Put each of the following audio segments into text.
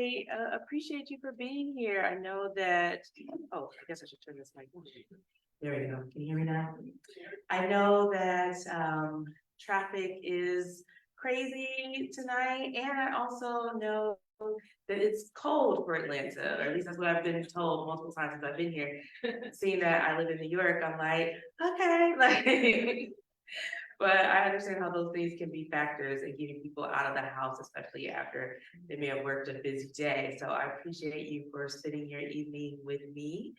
I appreciate you for being here. I know that, oh, I guess I should turn this mic on. There we go. Can you hear me now? I know that traffic is crazy tonight, and I also know that it's cold for Atlanta, or at least that's what I've been told multiple times since I've been here. Seeing that I live in New York, I'm like, okay, like, but I understand how those things can be factors in getting people out of the house, especially after they may have worked a busy day. So I appreciate you for spending your evening with me.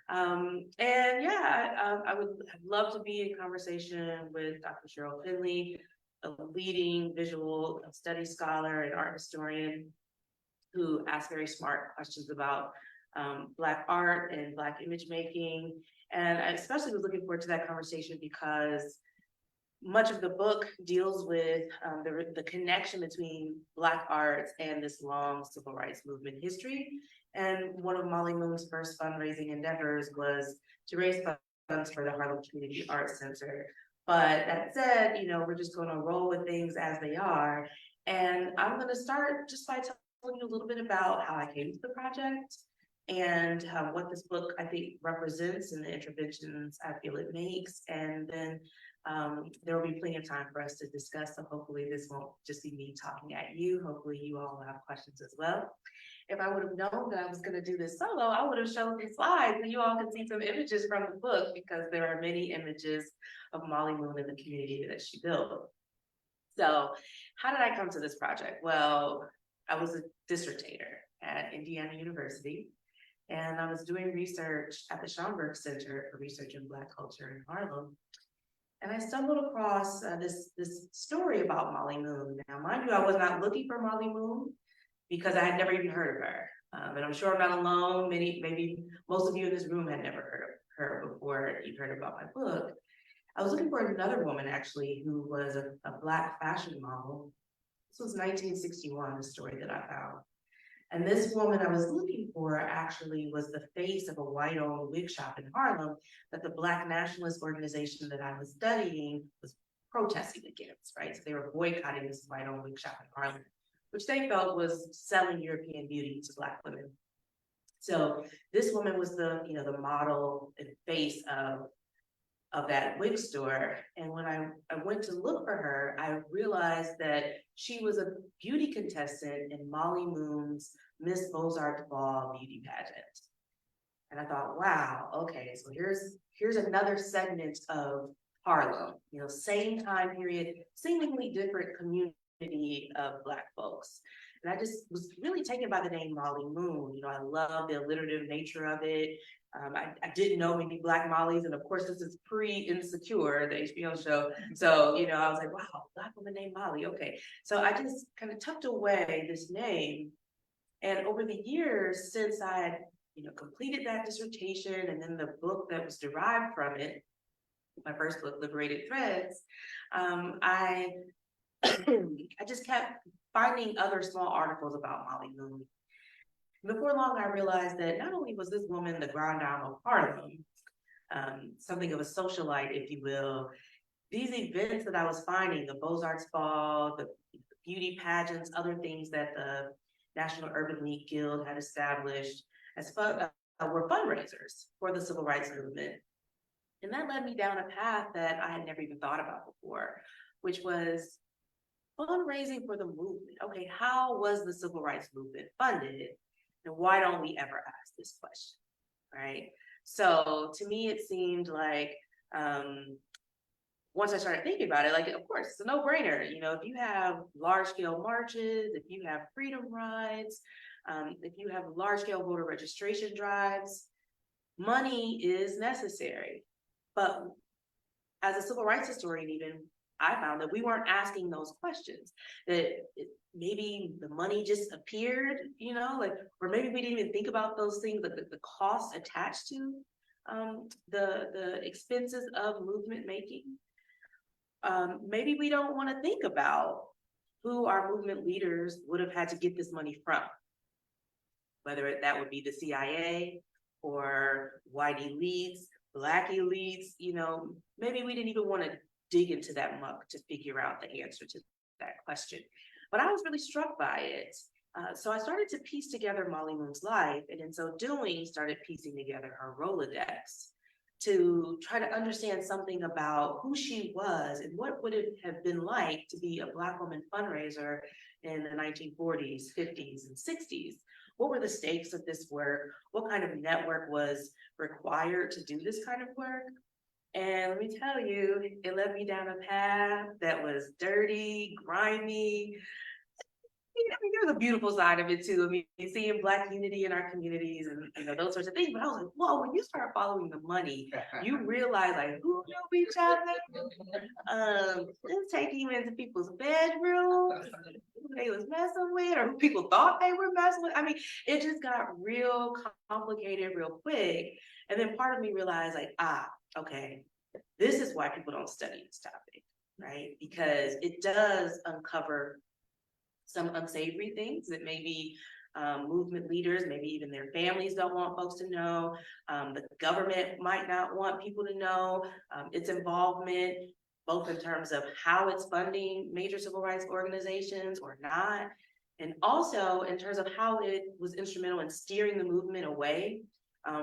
And yeah, I would love to be in conversation with Dr. Cheryl Finley, a leading visual studies scholar and art historian who asks very smart questions about Black art and Black image making. And I especially was looking forward to that conversation because much of the book deals with the connection between Black arts and this long civil rights movement history. And one of Mollie Moon's first fundraising endeavors was to raise funds for the Harlem Community Arts Center. But that said, you know, we're just going to roll with things as they are. And I'm going to start just by telling you a little bit about how I came to the project and what this book, I think, represents and the interventions I feel it makes. And then there will be plenty of time for us to discuss. So hopefully this won't just be me talking at you. Hopefully you all have questions as well. If I would have known that I was going to do this solo, I would have shown some slides and you all can see some images from the book because there are many images of Mollie Moon and the community that she built. So how did I come to this project? Well, I was a dissertator at Indiana University, and I was doing research at the Schomburg Center for Research in Black Culture in Harlem. And I stumbled across this story about Mollie Moon. Now, mind you, I was not looking for Mollie Moon because I had never even heard of her. And I'm sure I'm not alone. Maybe most of you in this room had never heard of her before you've heard about my book. I was looking for another woman, actually, who was a Black fashion model. This was 1961, the story that I found. And this woman I was looking for actually was the face of a white-owned wig shop in Harlem that the Black nationalist organization that I was studying was protesting against, right? So they were boycotting this white-owned wig shop in Harlem, which they felt was selling European beauty to Black women. So this woman was the model and face of that wig store. And when I went to look for her, I realized that she was a beauty contestant in Mollie Moon's Miss Beaux-Arts Ball beauty pageant. And I thought, wow, okay, so here's another segment of Harlem, same time period, seemingly different community of Black folks. And I just was really taken by the name Mollie Moon. I love the alliterative nature of it. I didn't know many Black Mollies, and of course this is pre-Insecure, the HBO show. So, I was like, wow, Black woman named Mollie, okay. So I just kind of tucked away this name. And over the years, since I had, completed that dissertation and then the book that was derived from it, my first book, Liberated Threads, I just kept finding other small articles about Mollie Moon. Before long, I realized that not only was this woman the grande dame of Harlem, something of a socialite, if you will, these events that I was finding, the Beaux-Arts Ball, the beauty pageants, other things that the National Urban League Guild had established were fundraisers for the civil rights movement. And that led me down a path that I had never even thought about before, which was fundraising for the movement. Okay, how was the civil rights movement funded? And why don't we ever ask this question, right? So to me, it seemed like once I started thinking about it, like, of course, it's a no-brainer. If you have large-scale marches, if you have freedom rides, if you have large-scale voter registration drives, money is necessary. But as a civil rights historian, even, I found that we weren't asking those questions, that maybe the money just appeared, or maybe we didn't even think about those things, the costs attached to the expenses of movement making. Maybe we don't want to think about who our movement leaders would have had to get this money from, whether that would be the CIA or white elites, Black elites, maybe we didn't even want to dig into that muck to figure out the answer to that question. But I was really struck by it. So I started to piece together Mollie Moon's life, and in so doing, started piecing together her Rolodex to try to understand something about who she was and what would it have been like to be a Black woman fundraiser in the 1940s, 50s, and 60s. What were the stakes of this work? What kind of network was required to do this kind of work? And let me tell you, it led me down a path that was dirty, grimy. I mean, there's a beautiful side of it too. I mean, seeing Black unity in our communities and those sorts of things. But I was like, whoa, when you start following the money, you realize like who knew each other. It's taking you into people's bedrooms, who they was messing with, or who people thought they were messing with. I mean, it just got real complicated real quick. And then part of me realized like, okay, this is why people don't study this topic, right? Because it does uncover some unsavory things that maybe movement leaders, maybe even their families don't want folks to know. The government might not want people to know its involvement, both in terms of how it's funding major civil rights organizations or not, and also in terms of how it was instrumental in steering the movement away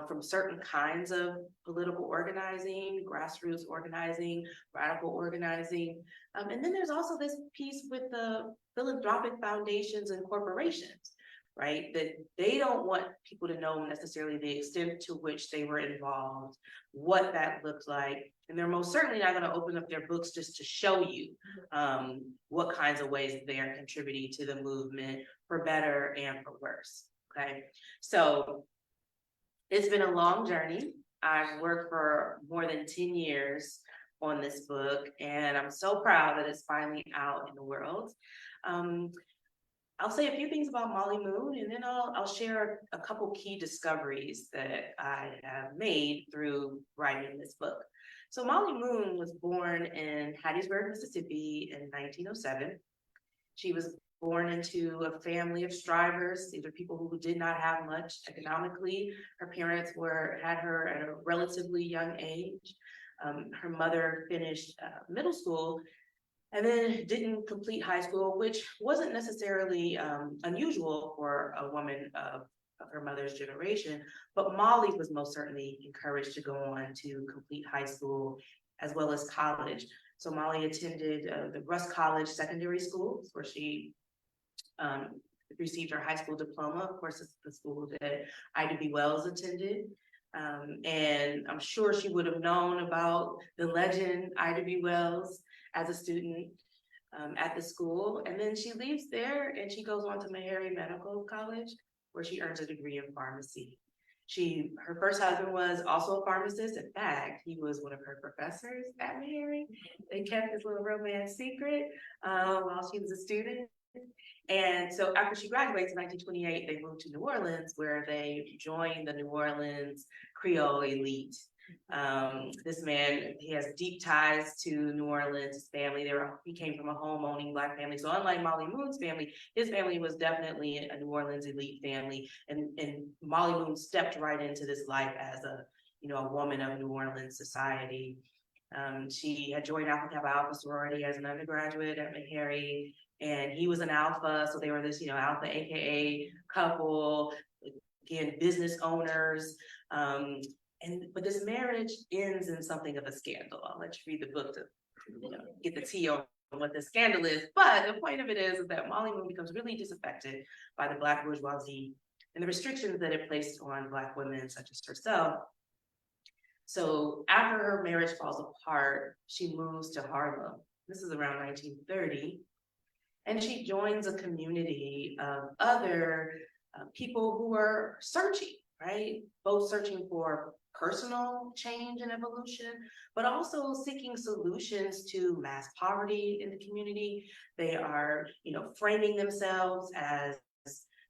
from certain kinds of political organizing, grassroots organizing, radical organizing. And then there's also this piece with the philanthropic foundations and corporations, right? That they don't want people to know necessarily the extent to which they were involved, what that looked like. And they're most certainly not gonna open up their books just to show you what kinds of ways they are contributing to the movement for better and for worse, okay? So it's been a long journey. I've worked for more than 10 years on this book, and I'm so proud that it's finally out in the world. I'll say a few things about Mollie Moon, and then I'll share a couple key discoveries that I have made through writing this book. So Mollie Moon was born in Hattiesburg, Mississippi in 1907. She was born into a family of strivers. These are people who did not have much economically. Her parents had her at a relatively young age. Her mother finished middle school and then didn't complete high school, which wasn't necessarily unusual for a woman of her mother's generation, but Mollie was most certainly encouraged to go on to complete high school as well as college. So Mollie attended the Russ College Secondary School, where she received her high school diploma. Of course, it's the school that Ida B. Wells attended. And I'm sure she would have known about the legend Ida B. Wells as a student at the school. And then she leaves there and she goes on to Meharry Medical College, where she earns a degree in pharmacy. Her first husband was also a pharmacist. In fact, he was one of her professors at Meharry. They kept this little romance secret while she was a student. And so after she graduates in 1928, they moved to New Orleans, where they joined the New Orleans Creole elite. This man, he has deep ties to New Orleans, his family. He came from a home-owning Black family. So unlike Mollie Moon's family, his family was definitely a New Orleans elite family. And Mollie Moon stepped right into this life as a woman of New Orleans society. She had joined Alpha Kappa Alpha sorority as an undergraduate at Meharry, and he was an alpha. So they were this, alpha AKA couple, again, business owners. But this marriage ends in something of a scandal. I'll let you read the book to get the tea on what the scandal is. But the point of it is that Mollie Moon becomes really disaffected by the Black bourgeoisie and the restrictions that it placed on Black women such as herself. So after her marriage falls apart, she moves to Harlem. This is around 1930. And she joins a community of other people who are searching, right? Both searching for personal change and evolution, but also seeking solutions to mass poverty in the community. They are, framing themselves as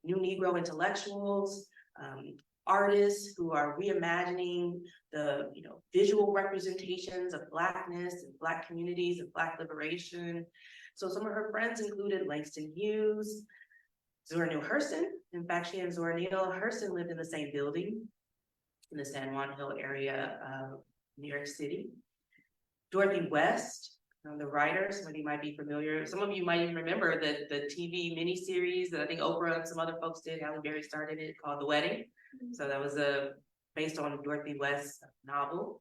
new Negro intellectuals, artists who are reimagining the, visual representations of Blackness and Black communities and Black liberation. So some of her friends included Langston Hughes, Zora Neale Hurston. In fact, she and Zora Neale Hurston lived in the same building in the San Juan Hill area of New York City. Dorothy West, The writer, some of you might be familiar. Some of you might even remember the TV miniseries that I think Oprah and some other folks did. Halle Berry started it, called The Wedding. So that was based on Dorothy West's novel.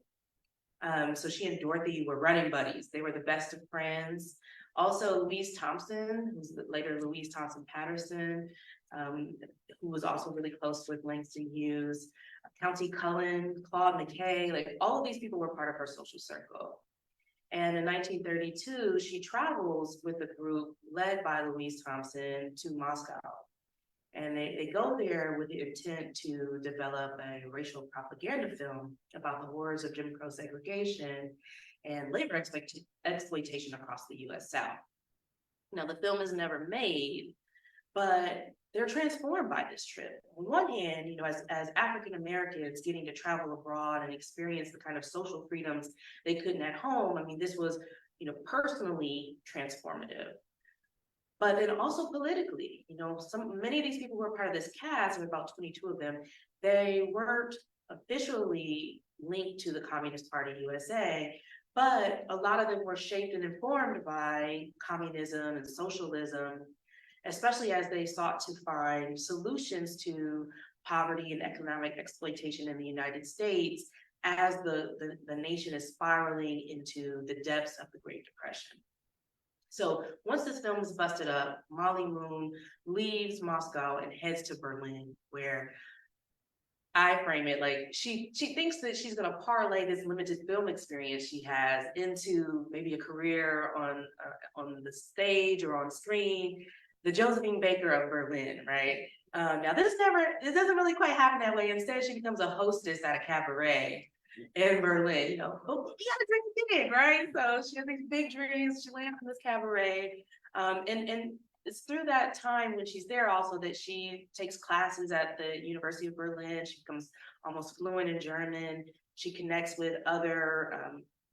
So she and Dorothy were running buddies. They were the best of friends. Also, Louise Thompson, who's later Louise Thompson Patterson, who was also really close with Langston Hughes, County Cullen, Claude McKay, like all of these people were part of her social circle. And in 1932, she travels with a group led by Louise Thompson to Moscow. And they go there with the intent to develop a racial propaganda film about the horrors of Jim Crow segregation and labor exploitation across the US South. Now, the film is never made, but they're transformed by this trip. On one hand, as African Americans getting to travel abroad and experience the kind of social freedoms they couldn't at home, I mean, this was, personally transformative. But then also politically, many of these people who were part of this cast, and about 22 of them, they weren't officially linked to the Communist Party USA, but a lot of them were shaped and informed by communism and socialism, especially as they sought to find solutions to poverty and economic exploitation in the United States as the nation is spiraling into the depths of the Great Depression. So once this film is busted up, Mollie Moon leaves Moscow and heads to Berlin, where I frame it like she thinks that she's going to parlay this limited film experience she has into maybe a career on the stage or on screen, the Josephine Baker of Berlin, right? Now it doesn't really quite happen that way. Instead, she becomes a hostess at a cabaret in Berlin. You gotta drink big, right? So she has these big dreams. She lands in this cabaret, and it's through that time when she's there also that she takes classes at the University of Berlin. She becomes almost fluent in German. She connects with other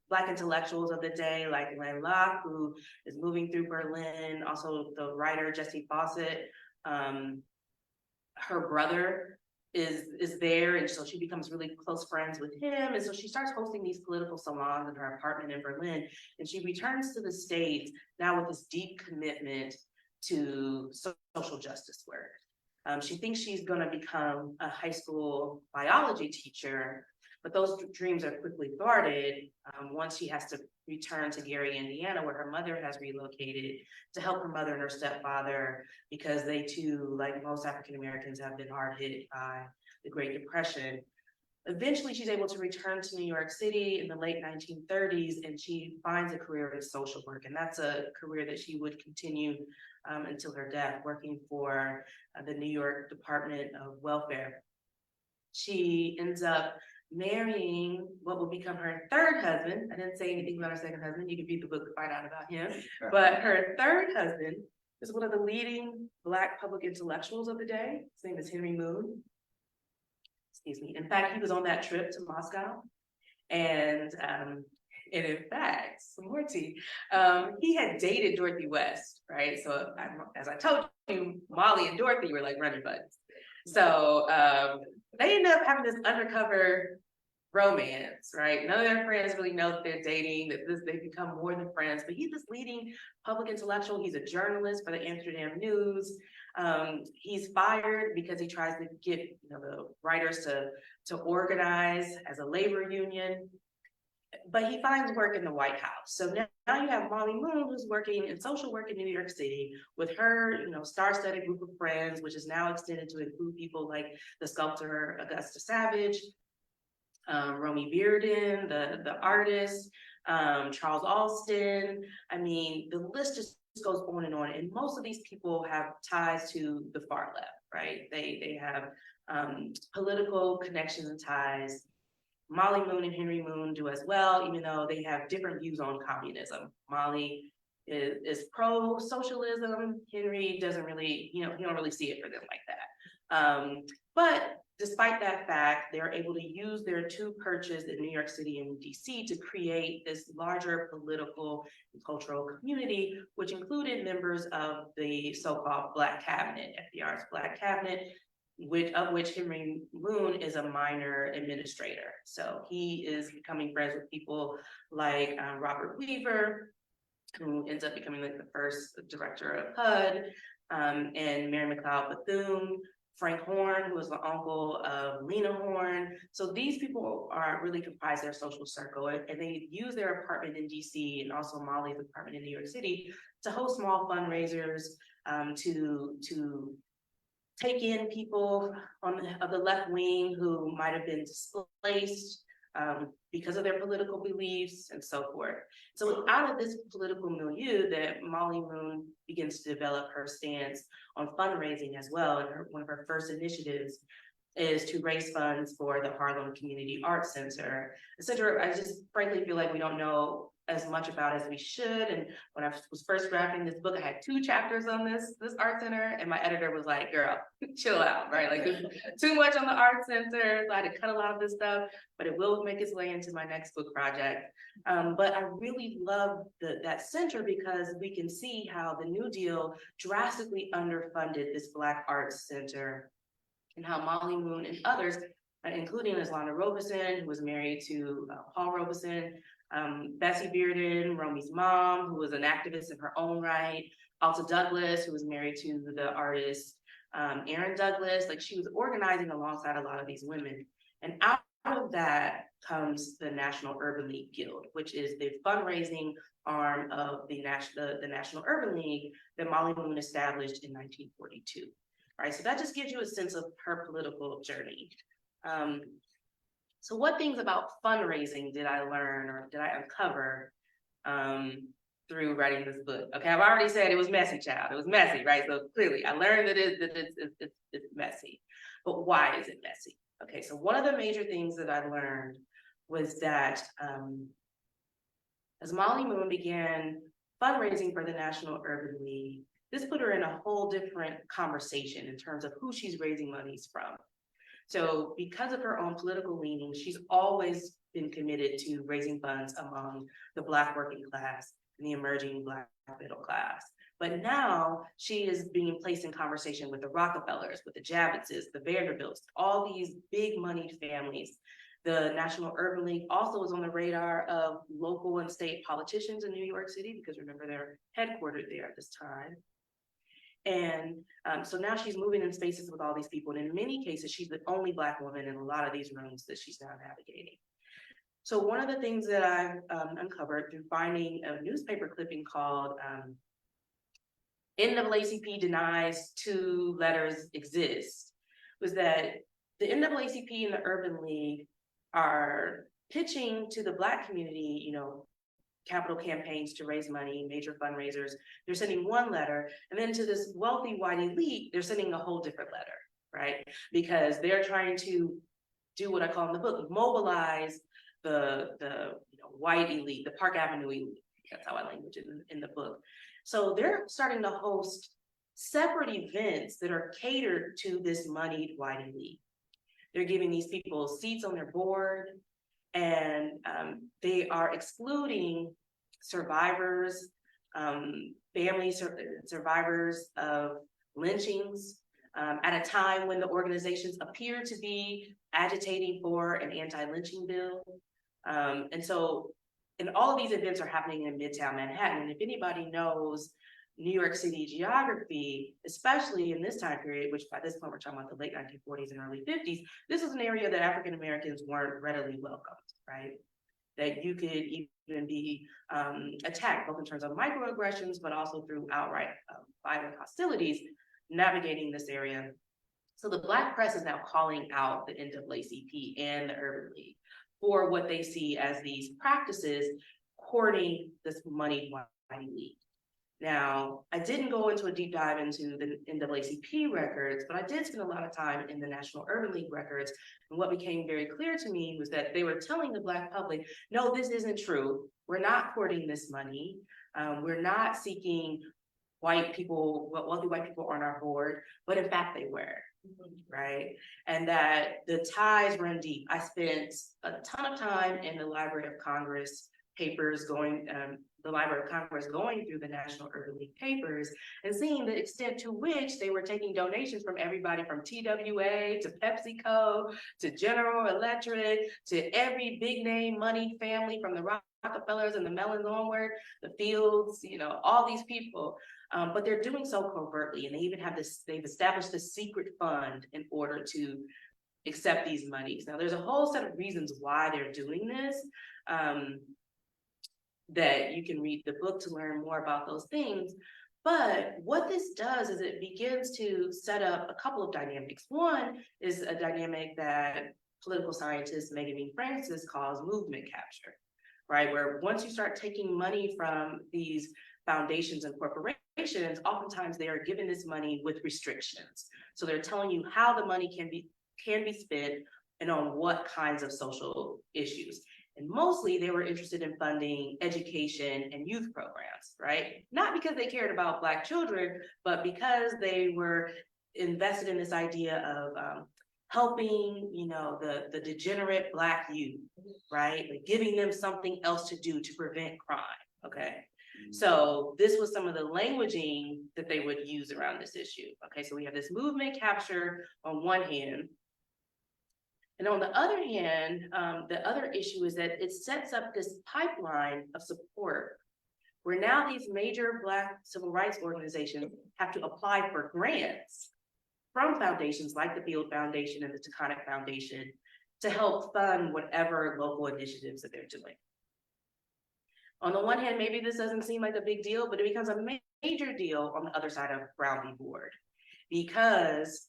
Black intellectuals of the day, like Len Locke, who is moving through Berlin. Also, the writer Jesse Fawcett, her brother is there, and so she becomes really close friends with him, and so she starts hosting these political salons in her apartment in Berlin, and she returns to the States now with this deep commitment to social justice work. She thinks she's going to become a high school biology teacher, but those dreams are quickly thwarted once she has to return to Gary, Indiana, where her mother has relocated to help her mother and her stepfather, because they too, like most African Americans, have been hard hit by the Great Depression. Eventually, she's able to return to New York City in the late 1930s, and she finds a career in social work, and that's a career that she would continue until her death, working for the New York Department of Welfare. She ends up marrying what will become her third husband. I didn't say anything about her second husband. You can read the book to find out about him. But her third husband is one of the leading Black public intellectuals of the day. His name is Henry Moon. Excuse me. In fact, he was on that trip to Moscow. And in fact, some more tea, he had dated Dorothy West, right? So as I told you, Mollie and Dorothy were like running buddies. So they end up having this undercover romance, right? None of their friends really know that they're dating, that they become more than friends, but he's this leading public intellectual. He's a journalist for the Amsterdam News. He's fired because he tries to get the writers to organize as a labor union, but he finds work in the White House. So now you have Mollie Moon, who's working in social work in New York City with her, star-studded group of friends, which is now extended to include people like the sculptor Augusta Savage, Romy Bearden, the artist, Charles Alston. I mean, the list just goes on, and most of these people have ties to the far left, right? They have political connections and ties. Mollie Moon and Henry Moon do as well, even though they have different views on communism. Mollie is pro-socialism. Henry doesn't really, he don't really see it for them like that. But despite that fact, they're able to use their two perches in New York City and DC to create this larger political and cultural community, which included members of the so-called Black Cabinet, FDR's Black Cabinet, of which Henry Moon is a minor administrator. So he is becoming friends with people like Robert Weaver, who ends up becoming like the first director of HUD, and Mary McLeod Bethune, Frank Horn, who was the uncle of Lena Horne. So these people are really comprise their social circle, and they use their apartment in DC and also Mollie's apartment in New York City to host small fundraisers, to take in people of the left wing who might have been displaced because of their political beliefs and so forth. So it's out of this political milieu that Mollie Moon begins to develop her stance on fundraising as well. And one of her first initiatives is to raise funds for the Harlem Community Arts Center. The center, I just frankly feel like we don't know as much about as we should. And when I was first drafting this book, I had 2 chapters on this art center, and my editor was like, girl, chill out, right? Like too much on the art center. So I had to cut a lot of this stuff, but it will make its way into my next book project. But I really love that center because we can see how the New Deal drastically underfunded this Black Arts Center, and how Mollie Moon and others, including Islanda Robeson, who was married to Paul Robeson, Bessie Bearden, Romy's mom, who was an activist in her own right, Alta Douglas, who was married to the artist Aaron Douglas. Like, she was organizing alongside a lot of these women. And out of that comes the National Urban League Guild, which is the fundraising arm of the National Urban League that Mollie Moon established in 1942. Right, so that just gives you a sense of her political journey. So what things about fundraising did I learn or did I uncover through writing this book? Okay, I've already said it was messy, child. It was messy, right? So clearly I learned that it's messy, but why is it messy? Okay, so one of the major things that I learned was that as Mollie Moon began fundraising for the National Urban League, this put her in a whole different conversation in terms of who she's raising monies from. So because of her own political leanings, she's always been committed to raising funds among the Black working class and the emerging Black middle class. But now she is being placed in conversation with the Rockefellers, with the Javitzes, the Vanderbilts, all these big moneyed families. The National Urban League also is on the radar of local and state politicians in New York City, because remember, they're headquartered there at this time. And so now she's moving in spaces with all these people. And in many cases, she's the only Black woman in a lot of these rooms that she's now navigating. So one of the things that I've uncovered through finding a newspaper clipping called NAACP denies 2 letters exist, was that the NAACP and the Urban League are pitching to the Black community, you know, capital campaigns to raise money, major fundraisers. They're sending one letter, and then to this wealthy white elite, they're sending a whole different letter, right? Because they're trying to do what I call in the book, mobilize the white elite, the Park Avenue elite. That's how I language it in the book. So they're starting to host separate events that are catered to this moneyed white elite. They're giving these people seats on their board, and they are excluding survivors, survivors of lynchings, at a time when the organizations appear to be agitating for an anti-lynching bill. And all of these events are happening in Midtown Manhattan. And if anybody knows New York City geography, especially in this time period, which by this point we're talking about the late 1940s and early 50s, this is an area that African Americans weren't readily welcomed, right? That you could even be attacked, both in terms of microaggressions, but also through outright violent hostilities, navigating this area. So the Black press is now calling out the NAACP and the Urban League for what they see as these practices courting this moneyed white elite. Now, I didn't go into a deep dive into the NAACP records, but I did spend a lot of time in the National Urban League records. And what became very clear to me was that they were telling the Black public, no, this isn't true. We're not courting this money. We're not seeking white people, wealthy white people on our board, but in fact they were, right? And that the ties run deep. I spent a ton of time in the Library of Congress papers going the Library of Congress going through the National Urban League papers and seeing the extent to which they were taking donations from everybody from TWA to PepsiCo to General Electric to every big name money family from the Rockefellers and the Mellons onward, the Fields, you know, all these people. But they're doing so covertly, and they even have this, they've established a secret fund in order to accept these monies. Now, there's a whole set of reasons why they're doing this. That you can read the book to learn more about those things. But what this does is it begins to set up a couple of dynamics. One is a dynamic that political scientist Megan Francis calls movement capture, right? Where once you start taking money from these foundations and corporations, oftentimes they are given this money with restrictions. So they're telling you how the money can be spent and on what kinds of social issues. And mostly they were interested in funding education and youth programs, right? Not because they cared about Black children, but because they were invested in this idea of helping, you know, the degenerate Black youth, right? Like giving them something else to do to prevent crime, okay? So this was some of the languaging that they would use around this issue, okay? So we have this movement capture on one hand. And on the other hand, the other issue is that it sets up this pipeline of support where now these major Black civil rights organizations have to apply for grants from foundations like the Field Foundation and the Taconic Foundation to help fund whatever local initiatives that they're doing. On the one hand, maybe this doesn't seem like a big deal, but it becomes a major deal on the other side of Brown v. Board, because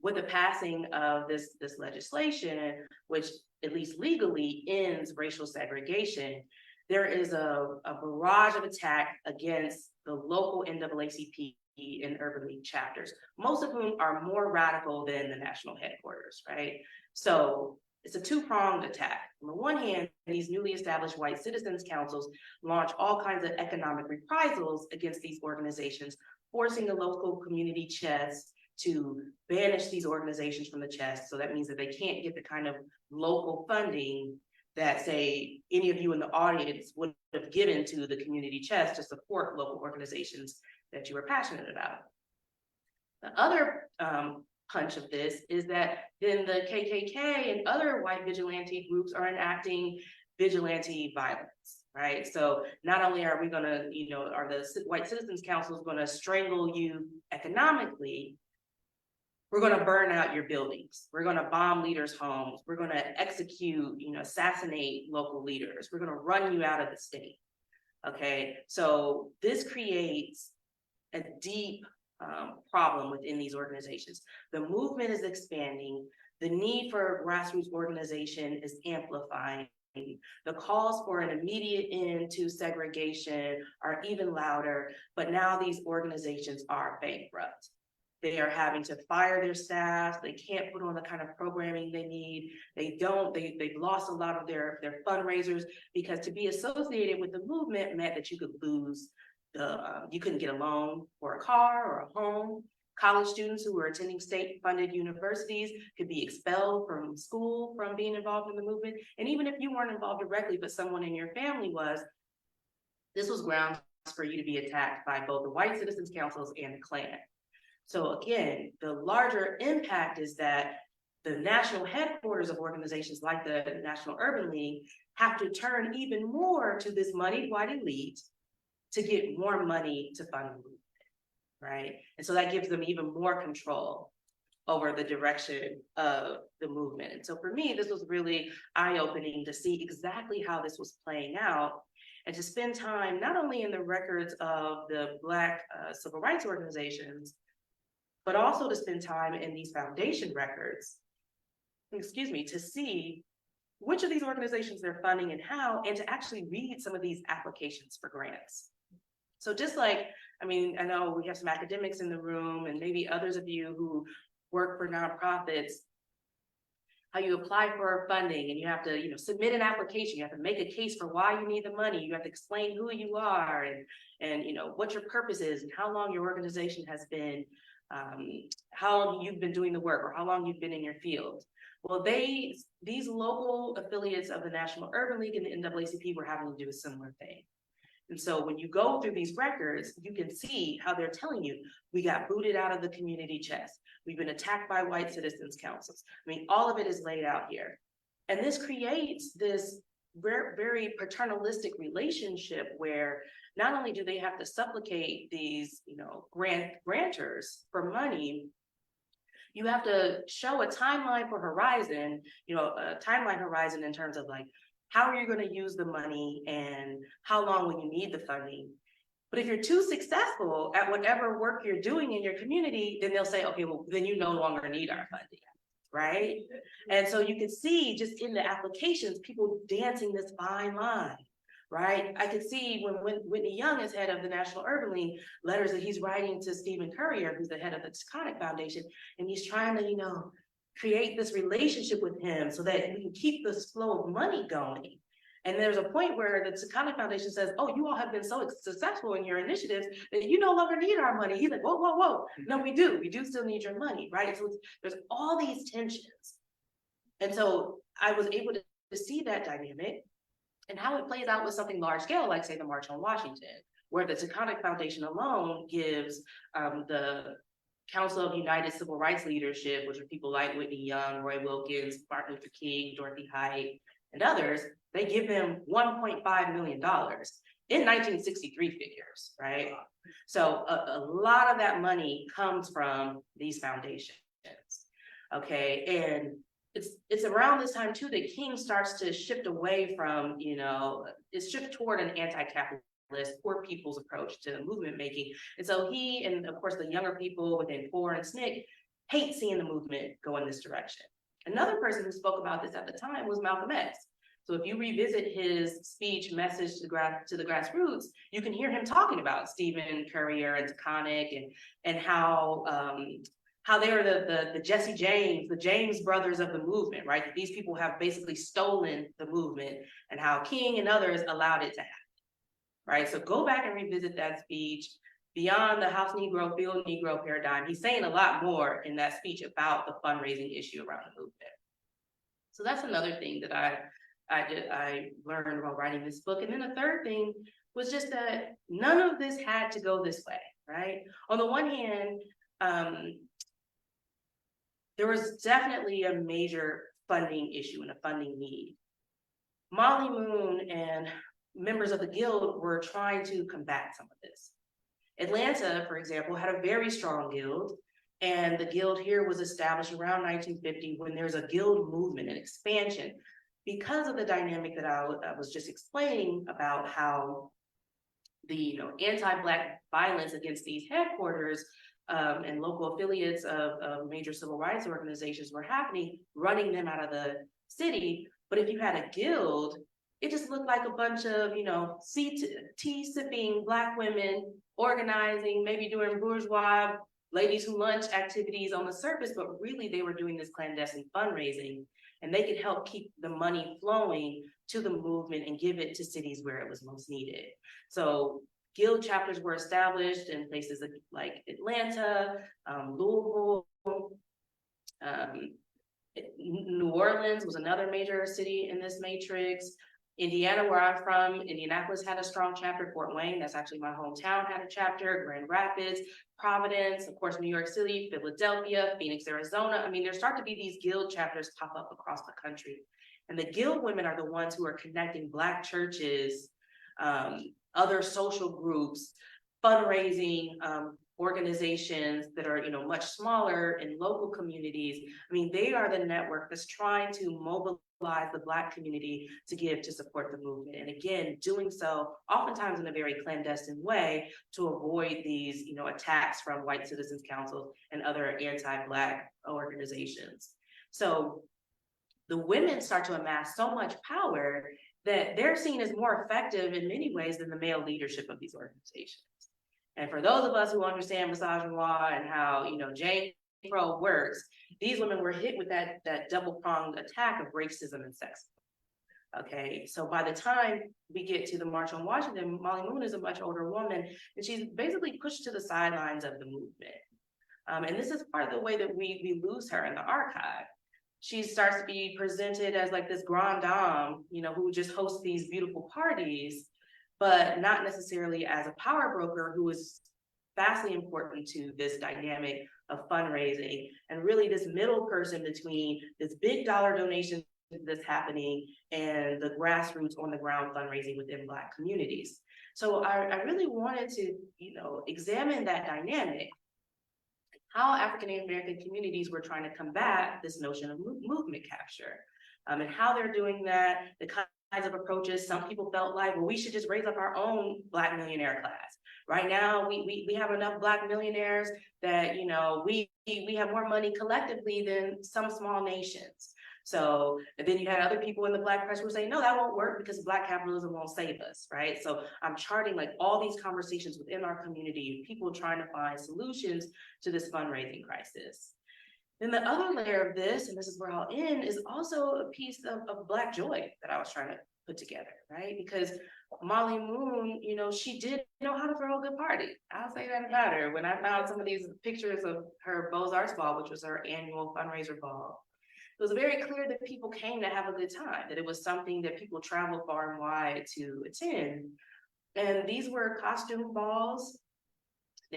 with the passing of this legislation, which at least legally ends racial segregation, there is a barrage of attack against the local NAACP and Urban League chapters, most of whom are more radical than the national headquarters, right? So it's a two-pronged attack. On the one hand, these newly established white citizens councils launch all kinds of economic reprisals against these organizations, forcing the local community chest to banish these organizations from the chest. So that means that they can't get the kind of local funding that, say, any of you in the audience would have given to the community chest to support local organizations that you are passionate about. The other punch of this is that then the KKK and other white vigilante groups are enacting vigilante violence, right? So not only are we gonna, you know, are the white citizens councils gonna strangle you economically, we're going to burn out your buildings. We're going to bomb leaders' homes. We're going to execute, you know, assassinate local leaders. We're going to run you out of the state. Okay, so this creates a deep problem within these organizations. The movement is expanding. The need for grassroots organization is amplifying. The calls for an immediate end to segregation are even louder, but now these organizations are bankrupt. They are having to fire their staff. They can't put on the kind of programming they need. They've lost a lot of their fundraisers, because to be associated with the movement meant that you could lose you couldn't get a loan for a car or a home. College students who were attending state-funded universities could be expelled from school from being involved in the movement. And even if you weren't involved directly, but someone in your family was, this was grounds for you to be attacked by both the white citizens councils and the Klan. So again, the larger impact is that the national headquarters of organizations like the National Urban League have to turn even more to this moneyed white elite to get more money to fund the movement, right? And so that gives them even more control over the direction of the movement. And so for me, this was really eye-opening to see exactly how this was playing out, and to spend time not only in the records of the Black civil rights organizations, but also to spend time in these foundation records, to see which of these organizations they're funding and how, and to actually read some of these applications for grants. So just like, I mean, I know we have some academics in the room and maybe others of you who work for nonprofits, how you apply for funding and you have to, you know, submit an application, you have to make a case for why you need the money, you have to explain who you are and you know, what your purpose is and how long your organization has been, how long you've been doing the work or how long you've been in your field. Well, these local affiliates of the National Urban League and the NAACP were having to do a similar thing. And so when you go through these records, you can see how they're telling you, we got booted out of the community chest. We've been attacked by white citizens councils. I mean, all of it is laid out here. And this creates this very, very paternalistic relationship where not only do they have to supplicate these, grantors for money, you have to show a timeline for horizon, a timeline horizon in terms of like, how are you going to use the money and how long will you need the funding? But if you're too successful at whatever work you're doing in your community, then they'll say, okay, well, then you no longer need our funding, right? And so you can see just in the applications, people dancing this fine line, right? I could see when Whitney Young is head of the National Urban League, letters that he's writing to Stephen Currier, who's the head of the Taconic Foundation, and he's trying to, create this relationship with him so that we can keep this flow of money going. And there's a point where the Taconic Foundation says, oh, you all have been so successful in your initiatives that you no longer need our money. He's like, whoa, whoa, whoa. No, we do still need your money, right? So there's all these tensions. And so I was able to see that dynamic and how it plays out with something large scale, like say the March on Washington, where the Taconic Foundation alone gives the Council of United Civil Rights Leadership, which are people like Whitney Young, Roy Wilkins, Martin Luther King, Dorothy Height, and others, they give them $1.5 million in 1963 figures, right? So a lot of that money comes from these foundations, okay? And it's around this time too that King starts to shift away from, it's shift toward an anti-capitalist, poor people's approach to movement making. And so he, and of course the younger people within CORE and SNCC, hate seeing the movement go in this direction. Another person who spoke about this at the time was Malcolm X. So if you revisit his speech, Message to the Grassroots, you can hear him talking about Stephen Currier and Taconic and how they are the Jesse James, the James brothers of the movement, right? These people have basically stolen the movement and how King and others allowed it to happen. Right, so go back and revisit that speech. Beyond the House Negro, Field Negro paradigm, he's saying a lot more in that speech about the fundraising issue around the movement. So that's another thing that I learned while writing this book. And then the third thing was just that none of this had to go this way, right? On the one hand, there was definitely a major funding issue and a funding need. Mollie Moon and members of the Guild were trying to combat some of this. Atlanta, for example, had a very strong Guild, and the Guild here was established around 1950 when there's a Guild movement and expansion because of the dynamic that I was just explaining about how the anti-Black violence against these headquarters and local affiliates of major civil rights organizations were happening, running them out of the city. But if you had a Guild, it just looked like a bunch of, tea sipping Black women organizing, maybe doing bourgeois ladies who lunch activities on the surface, but really they were doing this clandestine fundraising, and they could help keep the money flowing to the movement and give it to cities where it was most needed. So Guild chapters were established in places like Atlanta, Louisville, New Orleans was another major city in this matrix. Indiana, where I'm from, Indianapolis had a strong chapter. Fort Wayne, that's actually my hometown, had a chapter. Grand Rapids, Providence, of course, New York City, Philadelphia, Phoenix, Arizona. I mean, there start to be these Guild chapters pop up across the country. And the Guild women are the ones who are connecting Black churches, other social groups, fundraising organizations that are, much smaller in local communities. I mean, they are the network that's trying to mobilize the Black community to give to support the movement. And again, doing so oftentimes in a very clandestine way to avoid these, attacks from white citizens councils and other anti-Black organizations. So the women start to amass so much power that they're seen as more effective in many ways than the male leadership of these organizations. And for those of us who understand misogynoir and how, Jane Crow works, these women were hit with that double-pronged attack of racism and sexism. Okay, so by the time we get to the March on Washington, Mollie Moon is a much older woman, and she's basically pushed to the sidelines of the movement. And this is part of the way that we lose her in the archive. she starts to be presented as like this grande dame, you know, who just hosts these beautiful parties, but not necessarily as a power broker who is vastly important to this dynamic of fundraising, and really this middle person between this big dollar donation that's happening and the grassroots on the ground fundraising within Black communities. So I really wanted to, you know, examine that dynamic, how African American communities were trying to combat this notion of movement capture, and how they're doing that, the kinds of approaches. Some people felt like, well, we should just raise up our own Black millionaire class. Right now, we have enough Black millionaires that, you know, we have more money collectively than some small nations. So, and then you had other people in the Black press who were saying, no, that won't work because Black capitalism won't save us, right? So I'm charting like all these conversations within our community, people trying to find solutions to this fundraising crisis. Then the other layer of this, and this is where I'll end, is also a piece of Black joy that I was trying to put together, right? Because Mollie Moon, you know, she did know how to throw a good party. I'll say that about her. When I found some of these pictures of her Beaux-Arts ball, which was her annual fundraiser ball, it was very clear that people came to have a good time, that it was something that people traveled far and wide to attend. And these were costume balls.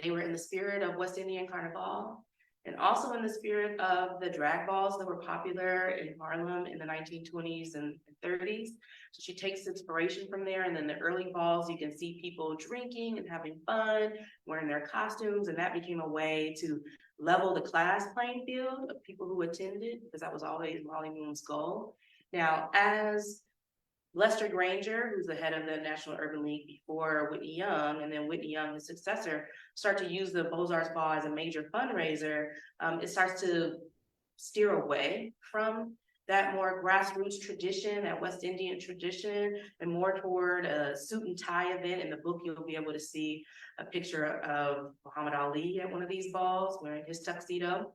They were in the spirit of West Indian Carnival, and also in the spirit of the drag balls that were popular in Harlem in the 1920s and 30s. So she takes inspiration from there. And then the early balls, you can see people drinking and having fun, wearing their costumes. And that became a way to level the class playing field of people who attended, because that was always Mollie Moon's goal. Now, as Lester Granger, who's the head of the National Urban League before Whitney Young, and then Whitney Young, his successor, start to use the Beaux-Arts ball as a major fundraiser, it starts to steer away from that more grassroots tradition, that West Indian tradition, and more toward a suit and tie event. In the book, you'll be able to see a picture of Muhammad Ali at one of these balls wearing his tuxedo.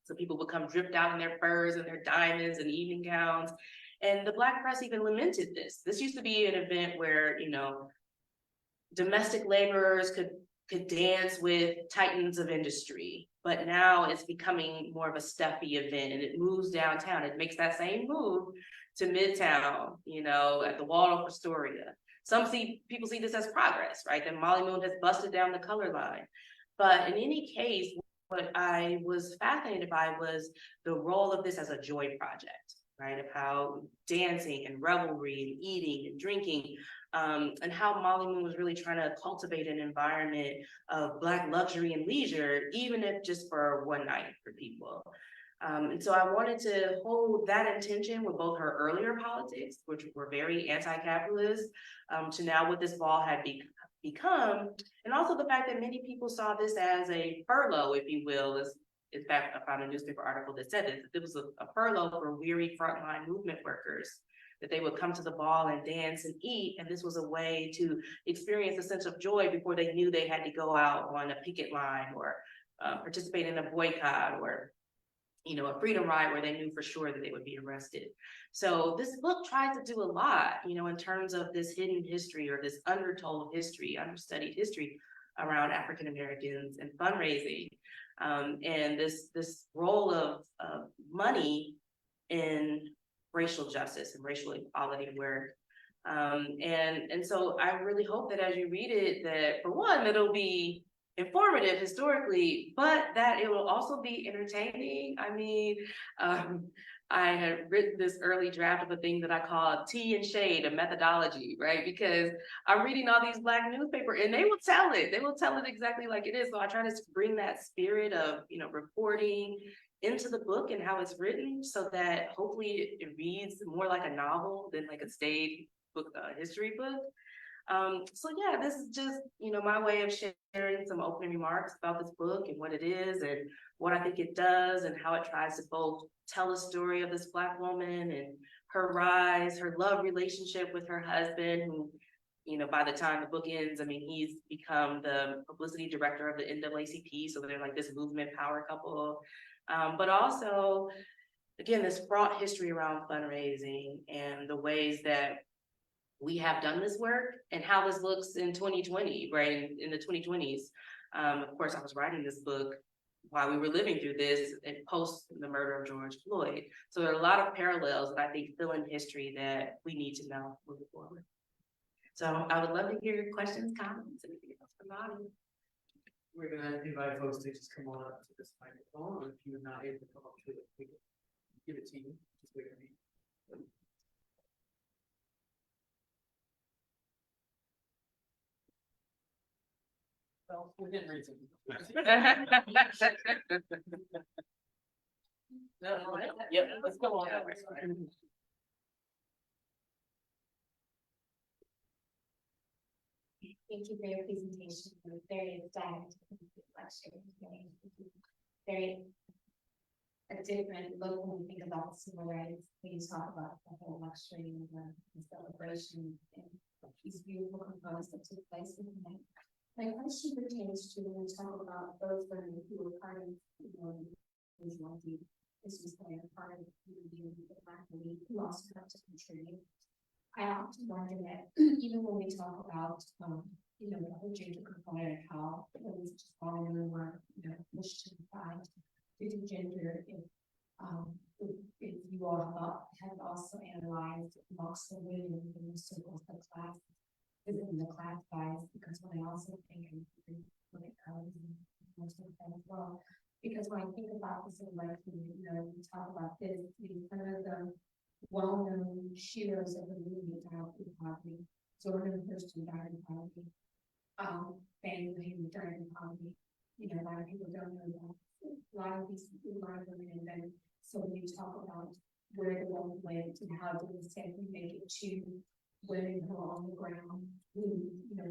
So people would come dripped out in their furs and their diamonds and evening gowns. And the Black press even lamented this. This used to be an event where, you know, domestic laborers could dance with titans of industry, but now it's becoming more of a stuffy event, and it moves downtown. It makes that same move to Midtown, you know, at the Waldorf Astoria. People see this as progress, right? That Mollie Moon has busted down the color line. But in any case, what I was fascinated by was the role of this as a joy project, right? Of how dancing and revelry and eating and drinking, and how Mollie Moon was really trying to cultivate an environment of Black luxury and leisure, even if just for one night for people. And so I wanted to hold that intention with both her earlier politics, which were very anti-capitalist, to now what this ball had become, and also the fact that many people saw this as a furlough, if you will. In fact, I found a newspaper article that said that it was a furlough for weary frontline movement workers, that they would come to the ball and dance and eat, and this was a way to experience a sense of joy before they knew they had to go out on a picket line or participate in a boycott or, you know, a freedom ride where they knew for sure that they would be arrested. So this book tries to do a lot, you know, in terms of this hidden history or this undertold history, understudied history around African Americans and fundraising, and this role of money in racial justice and racial equality work. And so I really hope that as you read it, that for one, it'll be informative historically, but that it will also be entertaining. I mean, I had written this early draft of a thing that I call tea and shade, a methodology, right? Because I'm reading all these Black newspapers and they will tell it. They will tell it exactly like it is. So I try to bring that spirit of, you know, reporting into the book and how it's written, so that hopefully it reads more like a novel than like a staid book, history book. So yeah, this is just, you know, my way of sharing some opening remarks about this book and what it is and what I think it does and how it tries to both tell a story of this Black woman and her rise, her love relationship with her husband, who, you know, by the time the book ends, I mean, he's become the publicity director of the NAACP, so they're like this movement power couple. But also, again, this fraught history around fundraising and the ways that we have done this work and how this looks in 2020, right? In the 2020s. Of course, I was writing this book while we were living through this and post the murder of George Floyd. So there are a lot of parallels that I think fill in history that we need to know moving forward. So I would love to hear your questions, comments, anything else from the audience. We're gonna invite folks to just come on up to this microphone, or if you're not able to come up to it, we can give it to you. Just wait for me. Well, within reason. Yep, let's go on. Thank you for your presentation. It was very direct lecture. Very a different look when we think about civil rights. When you talk about the whole luxury and the celebration and these beautiful components that took place in the night. My question pertains to when we talk about those women who were part of, this was part of the Black community who also have to contribute. I often wonder that even when we talk about, the whole gender component, how it was just all were, pushed to the side due to gender. If you all have also analyzed amongst the women in the circles of class, in the class size, because when I also think when it comes most of them as well, because when I think about this, like we talk about this, some of the well-known heroes of the movement died in poverty. Jordan Hurston died in poverty. Fannie Lou died in poverty. A lot of people don't know that. A lot of women, and then so when you talk about where the woman went and how did the same make it to women who are on the ground, who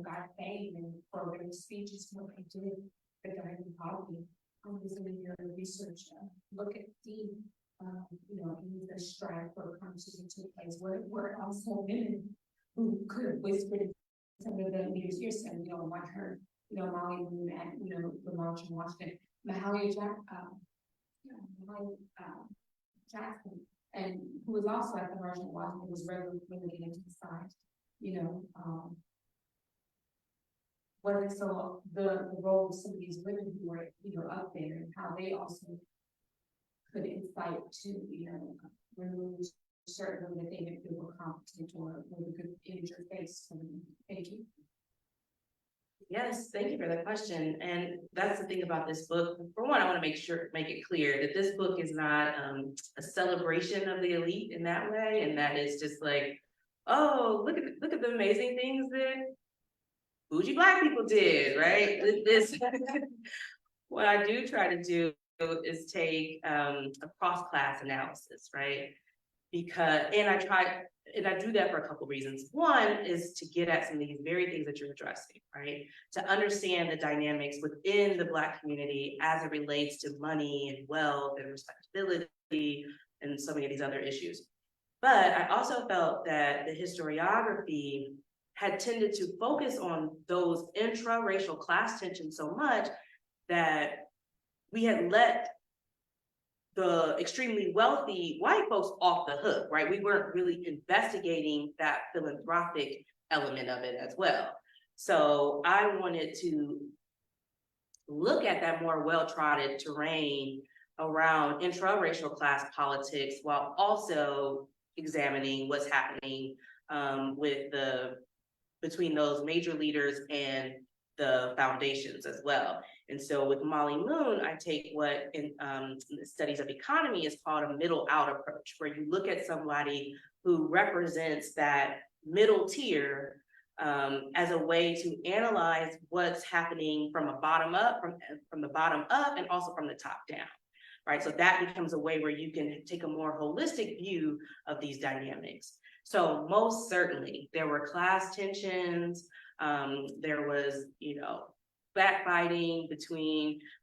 got fame and for their speeches, what they did, but died in poverty. In your research, look at the in the strive for conversation to took place, were also women who could have whispered some of the leaders here said, want her, Mollie Moon at, the march in Washington, Mahalia Jackson, and who was also at the march in Washington, was relegated to the side, so the role of some of these women who were, up there and how they also could incite to, remove certain women that they didn't feel were competent or were a good image or face. Thank you. Yes, thank you for the question. And that's the thing about this book. For one, I want to make it clear that this book is not a celebration of the elite in that way, and that is just like, oh, look at the amazing things that bougie Black people did, right? This what I do try to do is take a cross-class analysis, right? And I do that for a couple of reasons. One is to get at some of these very things that you're addressing, right? To understand the dynamics within the Black community as it relates to money and wealth and respectability and so many of these other issues. But I also felt that the historiography had tended to focus on those intra-racial class tensions so much that we had let the extremely wealthy white folks off the hook, right? We weren't really investigating that philanthropic element of it as well. So I wanted to look at that more well-trodden terrain around intra-racial class politics while also examining what's happening between those major leaders and the foundations as well. And so with Mollie Moon, I take what in the studies of economy is called a middle out approach, where you look at somebody who represents that middle tier as a way to analyze what's happening from a bottom up, from the bottom up, and also from the top down, right? So that becomes a way where you can take a more holistic view of these dynamics. So most certainly there were class tensions, there was, backbiting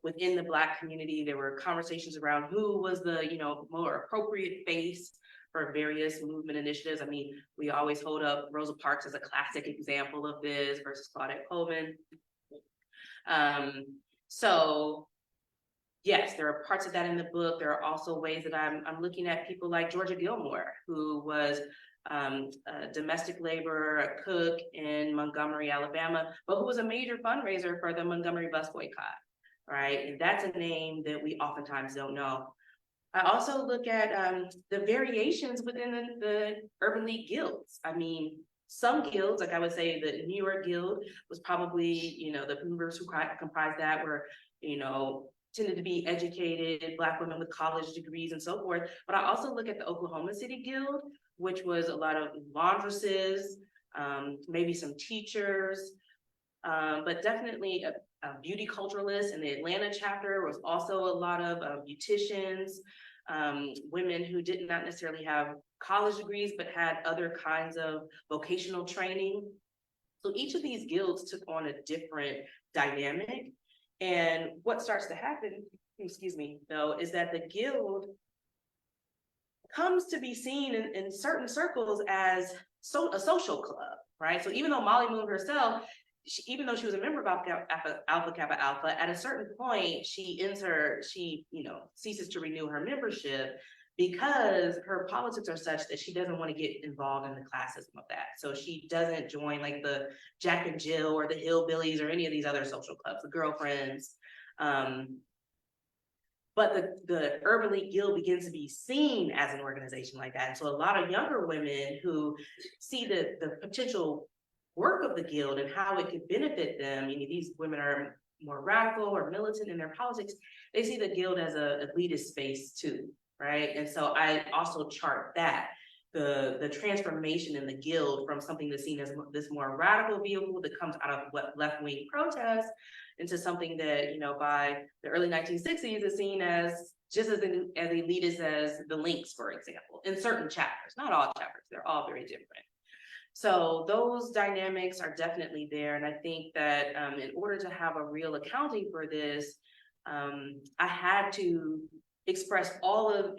within the Black community. There were conversations around who was the, more appropriate face for various movement initiatives. I mean, we always hold up Rosa Parks as a classic example of this versus Claudette Colvin. So yes, there are parts of that in the book. There are also ways that I'm looking at people like Georgia Gilmore, who was a domestic laborer, a cook in Montgomery, Alabama, but who was a major fundraiser for the Montgomery bus boycott, right? And that's a name that we oftentimes don't know. I also look at the variations within the Urban League guilds. I mean, some guilds, like I would say the New York Guild was probably, the members who comprised that were, tended to be educated, Black women with college degrees and so forth. But I also look at the Oklahoma City Guild, which was a lot of laundresses, maybe some teachers, but definitely a beauty culturalist. In the Atlanta chapter was also a lot of beauticians, women who did not necessarily have college degrees, but had other kinds of vocational training. So each of these guilds took on a different dynamic. And what starts to happen, excuse me, though, is that the guild comes to be seen in certain circles as a social club, right? So even though Mollie Moon herself, even though she was a member of Alpha Kappa Alpha, at a certain point, she ceases to renew her membership because her politics are such that she doesn't want to get involved in the classism of that. So she doesn't join like the Jack and Jill or the Hillbillies or any of these other social clubs, the Girlfriends. But the Urban League Guild begins to be seen as an organization like that. And so a lot of younger women who see the potential work of the guild and how it could benefit them, these women are more radical or militant in their politics, they see the guild as a elitist space too, right? And so I also chart that, the transformation in the guild from something that's seen as this more radical vehicle that comes out of left-wing protests into something that, by the early 1960s is seen as just as elitist as the Links, for example, in certain chapters, not all chapters, they're all very different. So those dynamics are definitely there. And I think that in order to have a real accounting for this, I had to express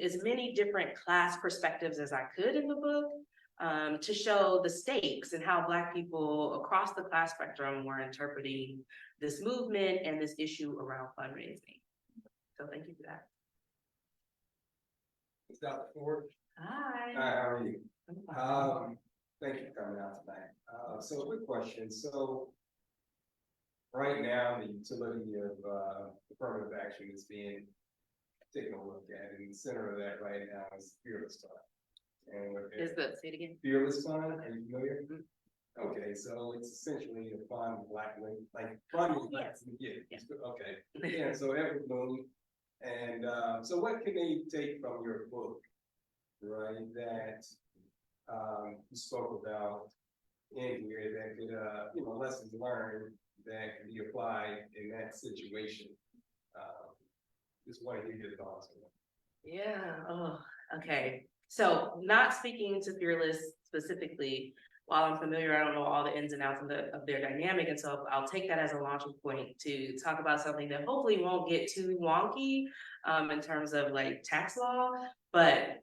as many different class perspectives as I could in the book to show the stakes and how Black people across the class spectrum were interpreting this movement and this issue around fundraising. So thank you for that. Dr. Ford. Hi. Hi, how are you? Thank you for coming out tonight. So quick question. So right now, the utility of affirmative action is being taken a look at, and the center of that right now is Fearless Fund. And Say it again. Fearless Fund, are you familiar? Okay, so it's essentially a fund of Black women, like funding. Yes. Yeah. Okay. Yeah. So Edward Moon, and so what can they take from your book, right? That you spoke about in here that could, lessons learned that can be applied in that situation. Just want to hear your thoughts on that. Yeah. Oh, okay. So not speaking to Fearless specifically, while I'm familiar, I don't know all the ins and outs of their dynamic. And so I'll take that as a launching point to talk about something that hopefully won't get too wonky in terms of like tax law. But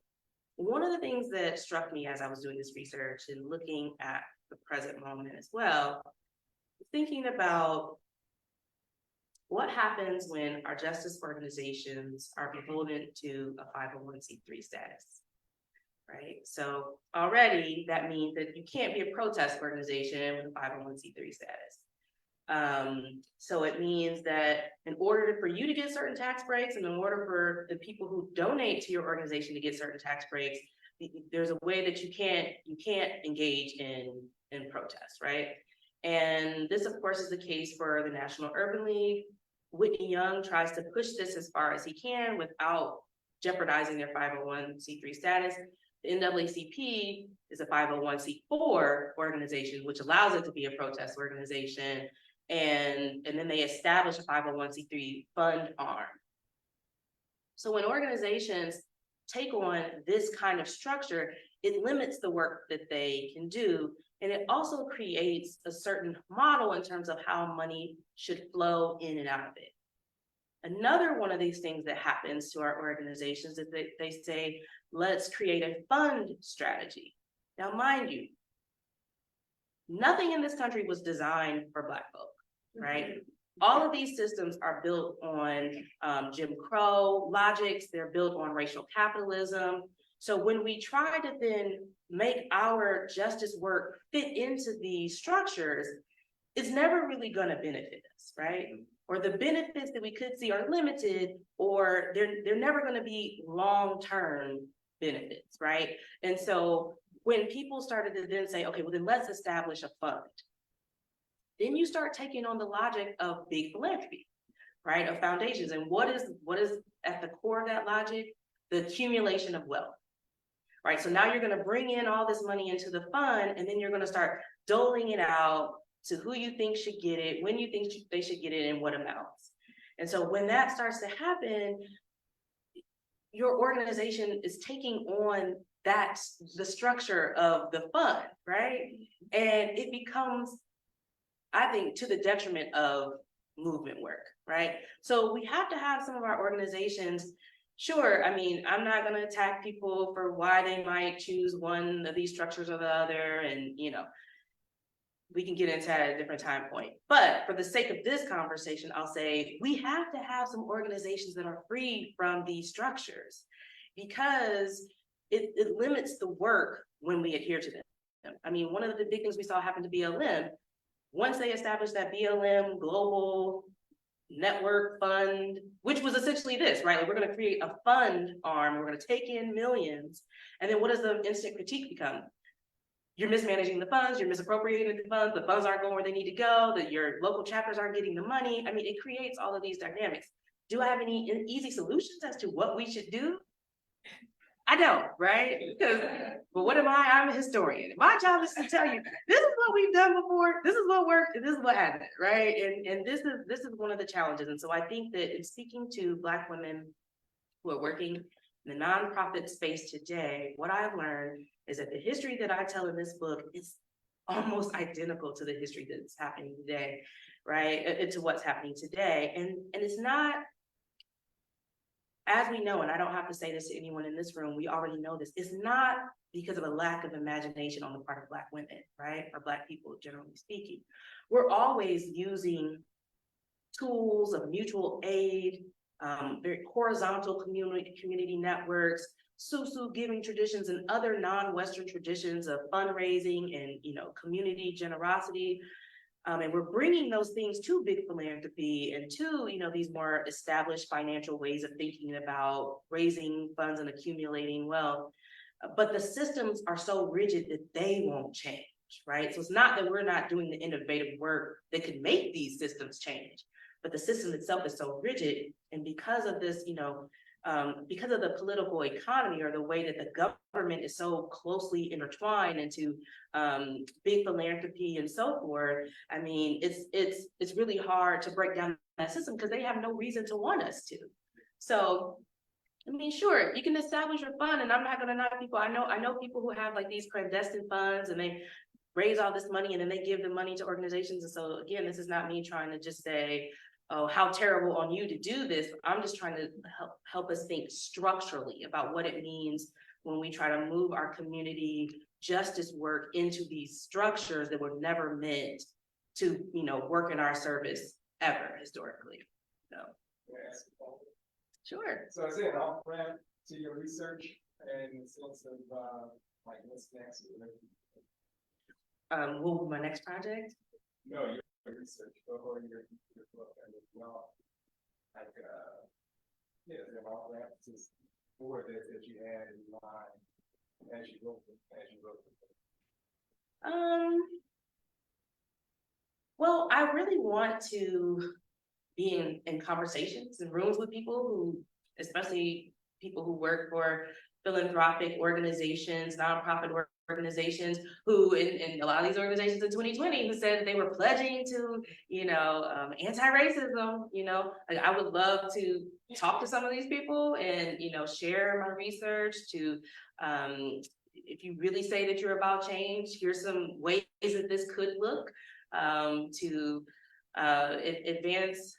one of the things that struck me as I was doing this research and looking at the present moment as well, thinking about what happens when our justice organizations are beholden to a 501c3 status, right? So already that means that you can't be a protest organization with a 501c3 status. So it means that in order for you to get certain tax breaks and in order for the people who donate to your organization to get certain tax breaks, there's a way that you can't engage in protest, right? And this of course is the case for the National Urban League. Whitney Young tries to push this as far as he can without jeopardizing their 501c3 status. The NAACP is a 501c4 organization, which allows it to be a protest organization. And then they establish a 501c3 fund arm. So when organizations take on this kind of structure, it limits the work that they can do. And it also creates a certain model in terms of how money should flow in and out of it. Another one of these things that happens to our organizations is that they say, let's create a fund strategy. Now, mind you, nothing in this country was designed for Black folk, right? All of these systems are built on Jim Crow logics. They're built on racial capitalism. So when we try to then make our justice work fit into these structures, it's never really going to benefit us, right? or the benefits that we could see are limited, or they're never gonna be long-term benefits, right? And so when people started to then say, okay, well then let's establish a fund, then you start taking on the logic of big philanthropy, right? Of foundations. And what is at the core of that logic? The accumulation of wealth, right? So now you're gonna bring in all this money into the fund, and then you're gonna start doling it out to who you think should get it, when you think they should get it, and what amounts. And so when that starts to happen, your organization is taking on the structure of the fund, right? And it becomes, I think, to the detriment of movement work, right? So we have to have some of our organizations, sure, I mean, I'm not gonna attack people for why they might choose one of these structures or the other, and we can get into that at a different time point. But for the sake of this conversation, I'll say we have to have some organizations that are free from these structures, because it limits the work when we adhere to them. I mean, one of the big things we saw happen to BLM, once they established that BLM global network fund, which was essentially this, right? Like, we're gonna create a fund arm, we're gonna take in millions, and then what does the instant critique become? You're mismanaging the funds, you're misappropriating the funds aren't going where they need to go, that your local chapters aren't getting the money. I mean, it creates all of these dynamics. Do I have any easy solutions as to what we should do? I don't, right? But what am I? I'm a historian. My job is to tell you, this is what we've done before, this is what worked, and this is what hasn't, right? And this is one of the challenges. And so I think that in speaking to Black women who are working in the nonprofit space today, what I've learned is that the history that I tell in this book is almost identical to the history that's happening today, right? To what's happening today. And it's not, as we know, and I don't have to say this to anyone in this room, we already know this, it's not because of a lack of imagination on the part of Black women, right? Or Black people, generally speaking. We're always using tools of mutual aid, very horizontal community networks, Susu giving traditions, and other non-Western traditions of fundraising and community generosity. And we're bringing those things to big philanthropy and to these more established financial ways of thinking about raising funds and accumulating wealth. But the systems are so rigid that they won't change, right? So it's not that we're not doing the innovative work that could make these systems change, but the system itself is so rigid. And because of this, because of the political economy, or the way that the government is so closely intertwined into big philanthropy and so forth, I mean, it's really hard to break down that system because they have no reason to want us to. So, I mean, sure, you can establish your fund, and I'm not gonna knock people. I know people who have like these clandestine funds, and they raise all this money and then they give the money to organizations. And so again, this is not me trying to just say, oh, how terrible on you to do this. I'm just trying to help us think structurally about what it means when we try to move our community justice work into these structures that were never meant to, work in our service ever historically. So, Yes. sure. So is it an off-ramp to your research and sense of like what's next? What will be my next project? No, your research or your book and as well. Like is it an off-ramp to for this that you had in mind as you wrote the Well, I really want to be in conversations and rooms with people who, especially people who work for philanthropic organizations, nonprofit organizations, who in a lot of these organizations in 2020 who said that they were pledging to, anti-racism. Like, I would love to talk to some of these people and, share my research to, if you really say that you're about change, here's some ways that this could look, to advance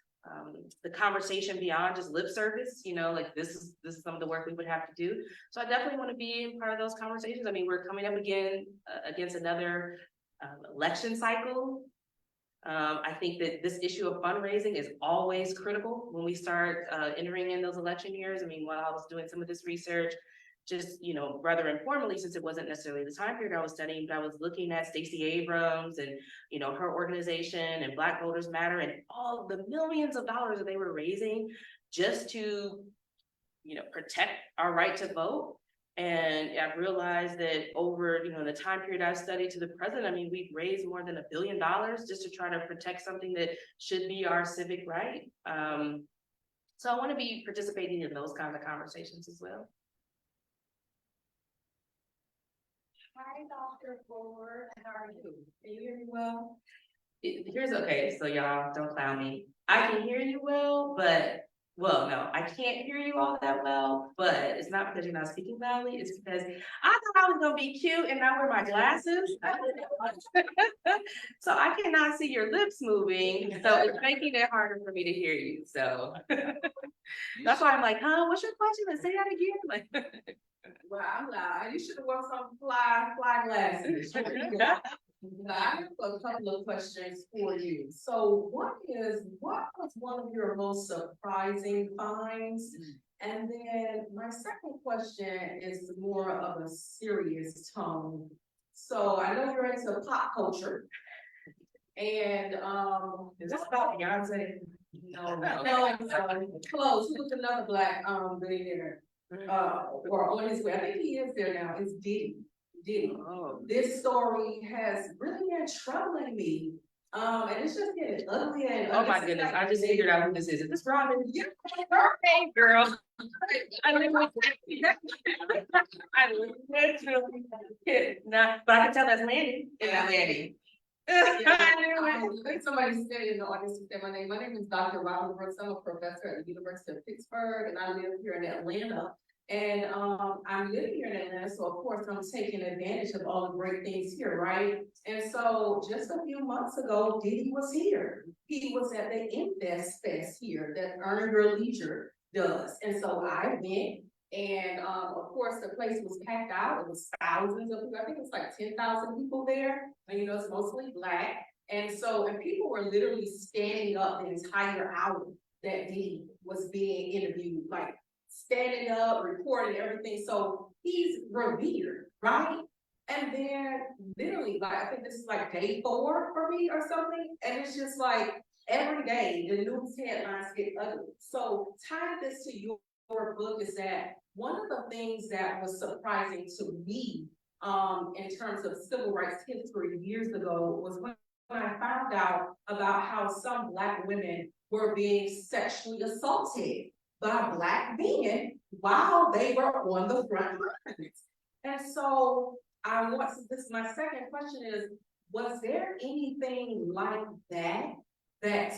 the conversation beyond just lip service. Like this is some of the work we would have to do. So I definitely want to be in part of those conversations. I mean, we're coming up again against another election cycle. I think that this issue of fundraising is always critical when we start entering in those election years. I mean, while I was doing some of this research, just, rather informally, since it wasn't necessarily the time period I was studying, but I was looking at Stacey Abrams and, her organization and Black Voters Matter and all the millions of dollars that they were raising just to, protect our right to vote. And I've realized that over, the time period I studied to the present, I mean, we've raised more than $1 billion just to try to protect something that should be our civic right. So I want to be participating in those kinds of conversations as well. Hi, Dr. Ford, how are you? Can you hear me well? Okay, so y'all don't clown me. I can hear you well, but no, I can't hear you all that well, but it's not because you're not speaking loudly, it's because I thought I was gonna be cute and not wear my glasses. So I cannot see your lips moving, so it's making it harder for me to hear you, so. That's why I'm like, huh, what's your question? Let's say that again, like. Well, I'm loud. You should have worn some fly glasses. I have a couple of questions for you. So what was one of your most surprising finds? And then my second question is more of a serious tone. So I know you're into pop culture. And Is this about Beyonce? no, close. Who's another Black billionaire? Or on his way, I think he is there now, it's Diddy. Oh. This story has really been troubling me. And it's just getting ugly and Oh my goodness, I just figured out who this is. Is this Robin? Yeah. Hey, girl. I literally but I can tell that's Landy. Is that Landy? I think somebody said in the audience who said my name. My name is Dr. Robin Brooks. I'm a professor at the University of Pittsburgh, and I live here in Atlanta. And I'm living here in Atlanta, so of course I'm taking advantage of all the great things here, right? And so just a few months ago, Diddy was here. He was at the Invest Fest here that Earn Your Leisure does. And so I went, and of course the place was packed out. It was thousands of people. I think it was like 10,000 people there. And it's mostly Black. And people were literally standing up the entire hour that Diddy was being interviewed, like standing up, recording everything. So he's revered, right? And then literally, like, I think this is like day 4 for me or something. And it's just like every day the news headlines get ugly. So tying this to your book is that one of the things that was surprising to me in terms of civil rights history years ago was when I found out about how some Black women were being sexually assaulted by Black men while they were on the front lines. And so my second question is, was there anything like that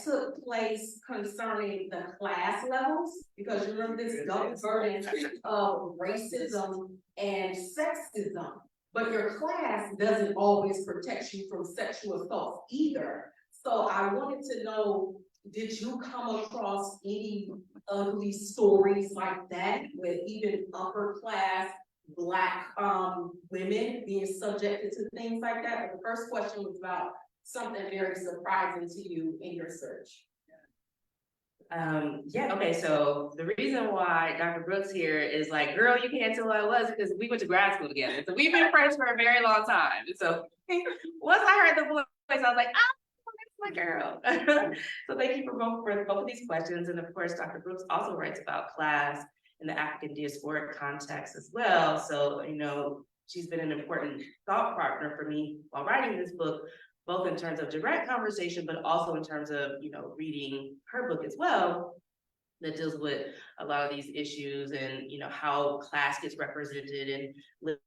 took place concerning the class levels? Because you remember this double burden of racism and sexism, but your class doesn't always protect you from sexual assault either. So I wanted to know, did you come across any ugly stories like that with even upper class Black women being subjected to things like that? But the first question was about something very surprising to you in your search. Okay, so the reason why Dr. Brooks here is like, girl, you can't tell who I was because we went to grad school together. So we've been friends for a very long time. So once I heard the voice, I was like, that's my girl. So thank you for both of these questions. And of course, Dr. Brooks also writes about class in the African diasporic context as well. So, she's been an important thought partner for me while writing this book, both in terms of direct conversation, but also in terms of, reading her book as well, that deals with a lot of these issues and, how class gets represented in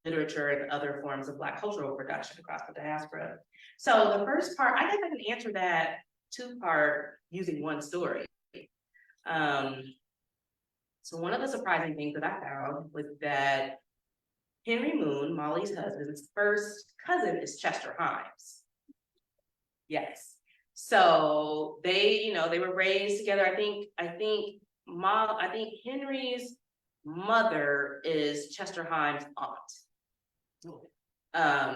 literature and other forms of Black cultural production across the diaspora. So the first part, I think I can answer that 2-part using one story. So one of the surprising things that I found was that Henry Moon, Mollie's husband's first cousin, is Chester Himes. Yes. So they were raised together. I think Henry's mother is Chester Himes' aunt.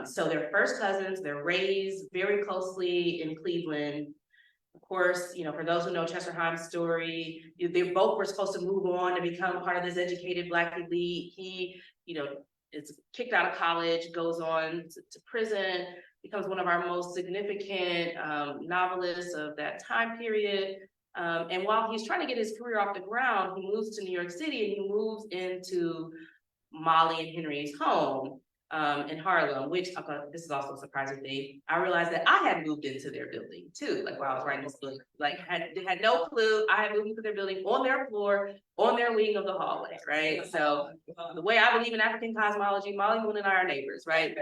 So they're first cousins. They're raised very closely in Cleveland. Of course, for those who know Chester Himes' story, they both were supposed to move on to become part of this educated Black elite. He, is kicked out of college, goes on to prison, becomes one of our most significant novelists of that time period. And while he's trying to get his career off the ground, he moves to New York City and he moves into Mollie and Henry's home in Harlem, which this is also a surprising thing. I realized that I had moved into their building too, like while I was writing this book, like had no clue. I had moved into their building on their floor, on their wing of the hallway, right? So the way I believe in African cosmology, Mollie Moon and I are neighbors, right?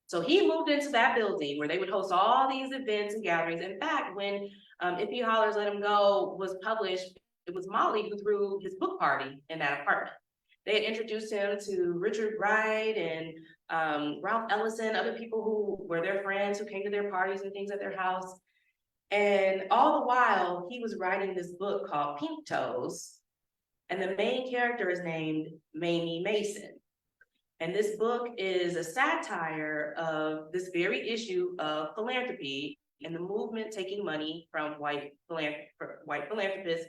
So he moved into that building where they would host all these events and gatherings. In fact, when If He Hollers Let Him Go was published, it was Mollie who threw his book party in that apartment. They had introduced him to Richard Wright and Ralph Ellison, other people who were their friends who came to their parties and things at their house. And all the while, he was writing this book called Pink Toes, and the main character is named Mamie Mason. And this book is a satire of this very issue of philanthropy and the movement taking money from white philanthropists.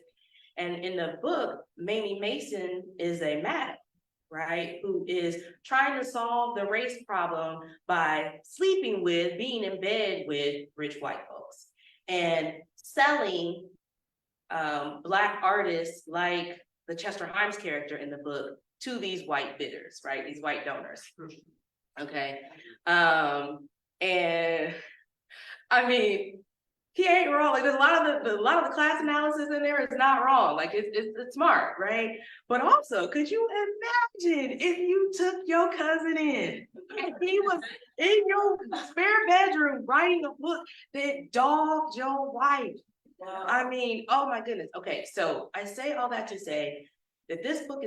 And in the book, Mamie Mason is a madam, right, who is trying to solve the race problem by sleeping with, being in bed with rich white folks and selling Black artists like the Chester Himes character in the book to these white bidders, right, these white donors. Okay, and I mean, he ain't wrong. Like there's a lot of the class analysis in there is not wrong. Like it's smart, right? But also, could you imagine if you took your cousin in and he was in your spare bedroom writing a book that dogged your wife? Wow. I mean, oh my goodness. Okay, so I say all that to say that this book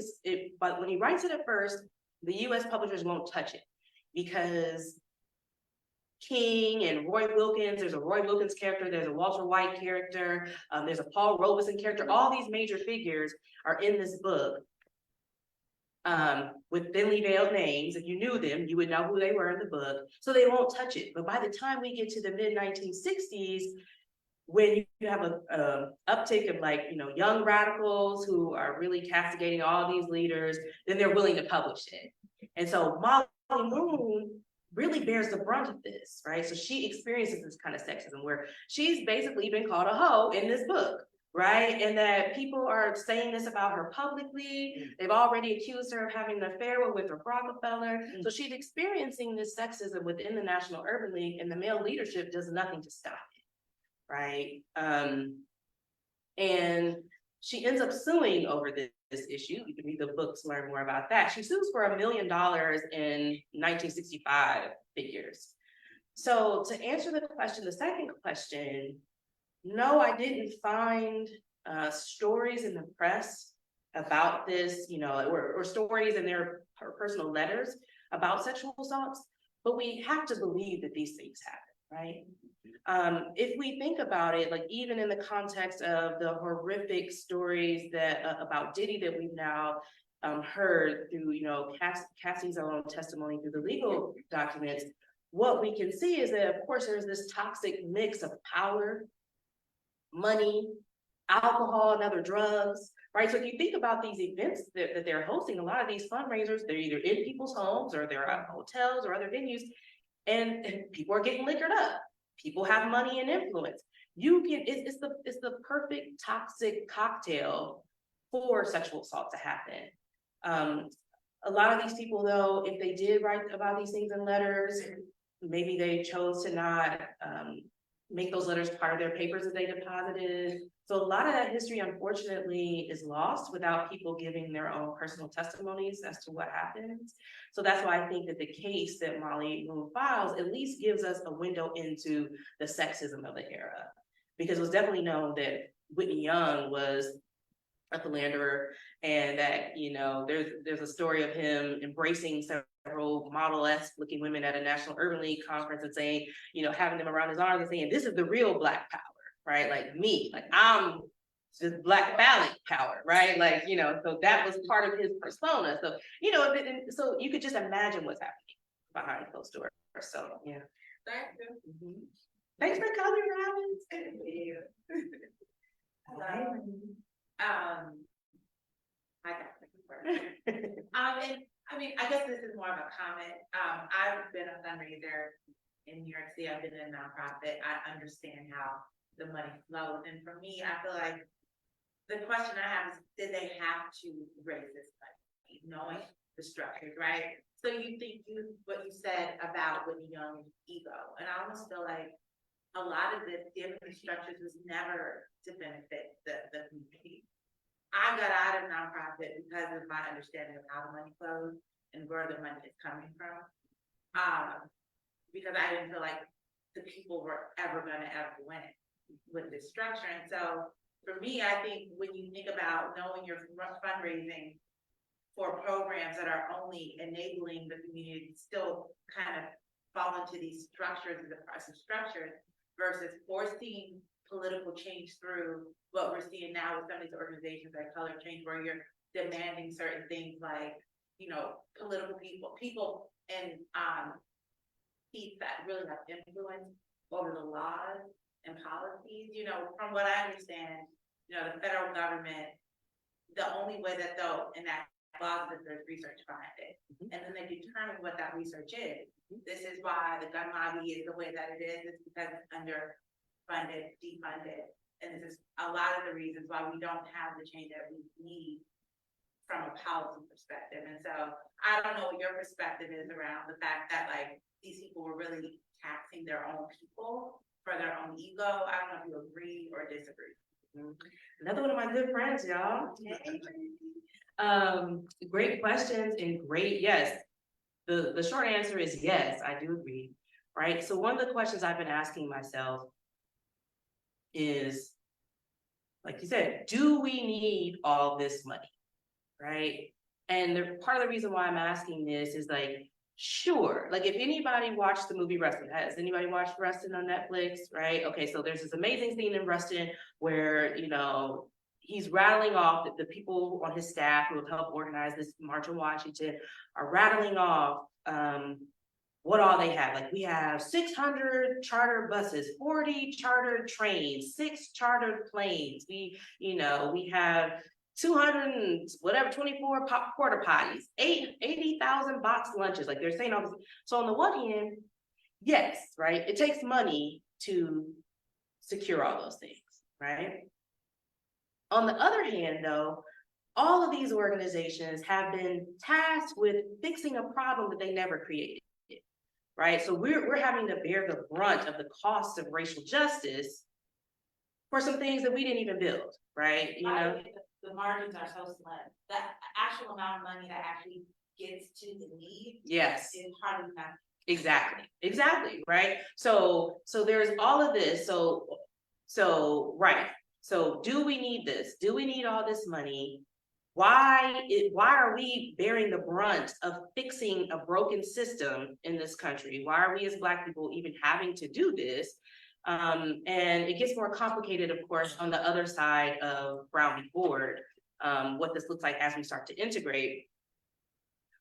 but when he writes it at first, the U.S. publishers won't touch it because King and Roy Wilkins, there's a Roy Wilkins character, there's a Walter White character, there's a Paul Robeson character, all these major figures are in this book with thinly veiled names. If you knew them, you would know who they were in the book, so they won't touch it. But by the time we get to the mid-1960s, when you have a uptick of young radicals who are really castigating all these leaders, then they're willing to publish it. And so Mollie Moon really bears the brunt of this, right? So she experiences this kind of sexism where she's basically been called a hoe in this book, right? And that people are saying this about her publicly. They've already accused her of having an affair with Winthrop Rockefeller. So she's experiencing this sexism within the National Urban League, and the male leadership does nothing to stop it, right? And she ends up suing over this issue. You can read the books, learn more about that. She sues for $1 million in 1965 figures. So to answer the second question, no, I didn't find stories in the press about this, or stories in their personal letters about sexual assaults, but we have to believe that these things happen, right? If we think about it, like even in the context of the horrific stories about Diddy that we've now heard through, Cassie's own testimony through the legal documents, what we can see is that, of course, there's this toxic mix of power, money, alcohol, and other drugs, right? So if you think about these events that they're hosting, a lot of these fundraisers, they're either in people's homes or they're at hotels or other venues, and people are getting liquored up. People have money and influence. It's the perfect toxic cocktail for sexual assault to happen. A lot of these people, though, if they did write about these things in letters, maybe they chose to not make those letters part of their papers that they deposited. So a lot of that history, unfortunately, is lost without people giving their own personal testimonies as to what happened. So that's why I think that the case that Mollie Moon files at least gives us a window into the sexism of the era. Because it was definitely known that Whitney Young was a philanderer, and that, there's a story of him embracing several model-esque looking women at a National Urban League conference and saying, having them around his arms and saying, this is the real Black power, right? Like me, like I'm just Black phallic power, right? Like, so that was part of his persona. So, so you could just imagine what's happening behind closed doors. So, yeah. Thank you. Thanks for coming, Robin. It's good to see you. I got the first. And I mean, I guess this is more of a comment. I've been a fundraiser in New York City. I've been in a nonprofit. I understand how the money flows. And for me, I feel like the question I have is, did they have to raise this money, knowing the structures, right? So you think what you said about Whitney Young's ego, and I almost feel like a lot of the different structures was never to benefit the community. I got out of nonprofit because of my understanding of how the money flows and where the money is coming from. Because I didn't feel like the people were ever gonna ever win with this structure. And so for me, I think when you think about knowing you're fundraising for programs that are only enabling the community to still kind of fall into these structures as oppressive structures versus forcing political change through what we're seeing now with some of these organizations like Color Change, where you're demanding certain things like, you know, political people and seats that really have influence over the laws and policies. You know, from what I understand, you know, the federal government, the only way that they'll enact laws is there's research behind it. And then they determine what that research is. This is why the gun lobby is the way that it is. It's because it's underfunded, defunded. And this is a lot of the reasons why we don't have the change that we need from a policy perspective. And so I don't know what your perspective is around the fact that like these people were really taxing their own people for their own ego. I don't know if you agree or disagree. Another one of my good friends, y'all. Great questions and great, yes. The short answer is yes, I do agree, right? So one of the questions I've been asking myself is, like you said, do we need all this money, right? And part of the reason why I'm asking this is like, sure, like if anybody watched the movie Rustin, has anybody watched Rustin on Netflix, right? Okay, so there's this amazing scene in Rustin where, you know, he's rattling off the people on his staff who have helped organize this March on Washington are rattling off what all they have. Like we have 600 charter buses, 40 chartered trains, 6 chartered planes. We have 200 and whatever, 24 porta potties, 80,000 box lunches. Like they're saying all this. So on the one hand, yes, right? It takes money to secure all those things, right? On the other hand, though, all of these organizations have been tasked with fixing a problem that they never created, right? So we're having to bear the brunt of the cost of racial justice for some things that we didn't even build, right? You know, the margins are so slim. The actual amount of money that actually gets to the need yes, is hardly enough. Exactly, right? So there's all of this. So right. So do we need this? Do we need all this money? Why are we bearing the brunt of fixing a broken system in this country? Why are we as Black people even having to do this? And it gets more complicated, of course, on the other side of Brown v. Board, what this looks like as we start to integrate.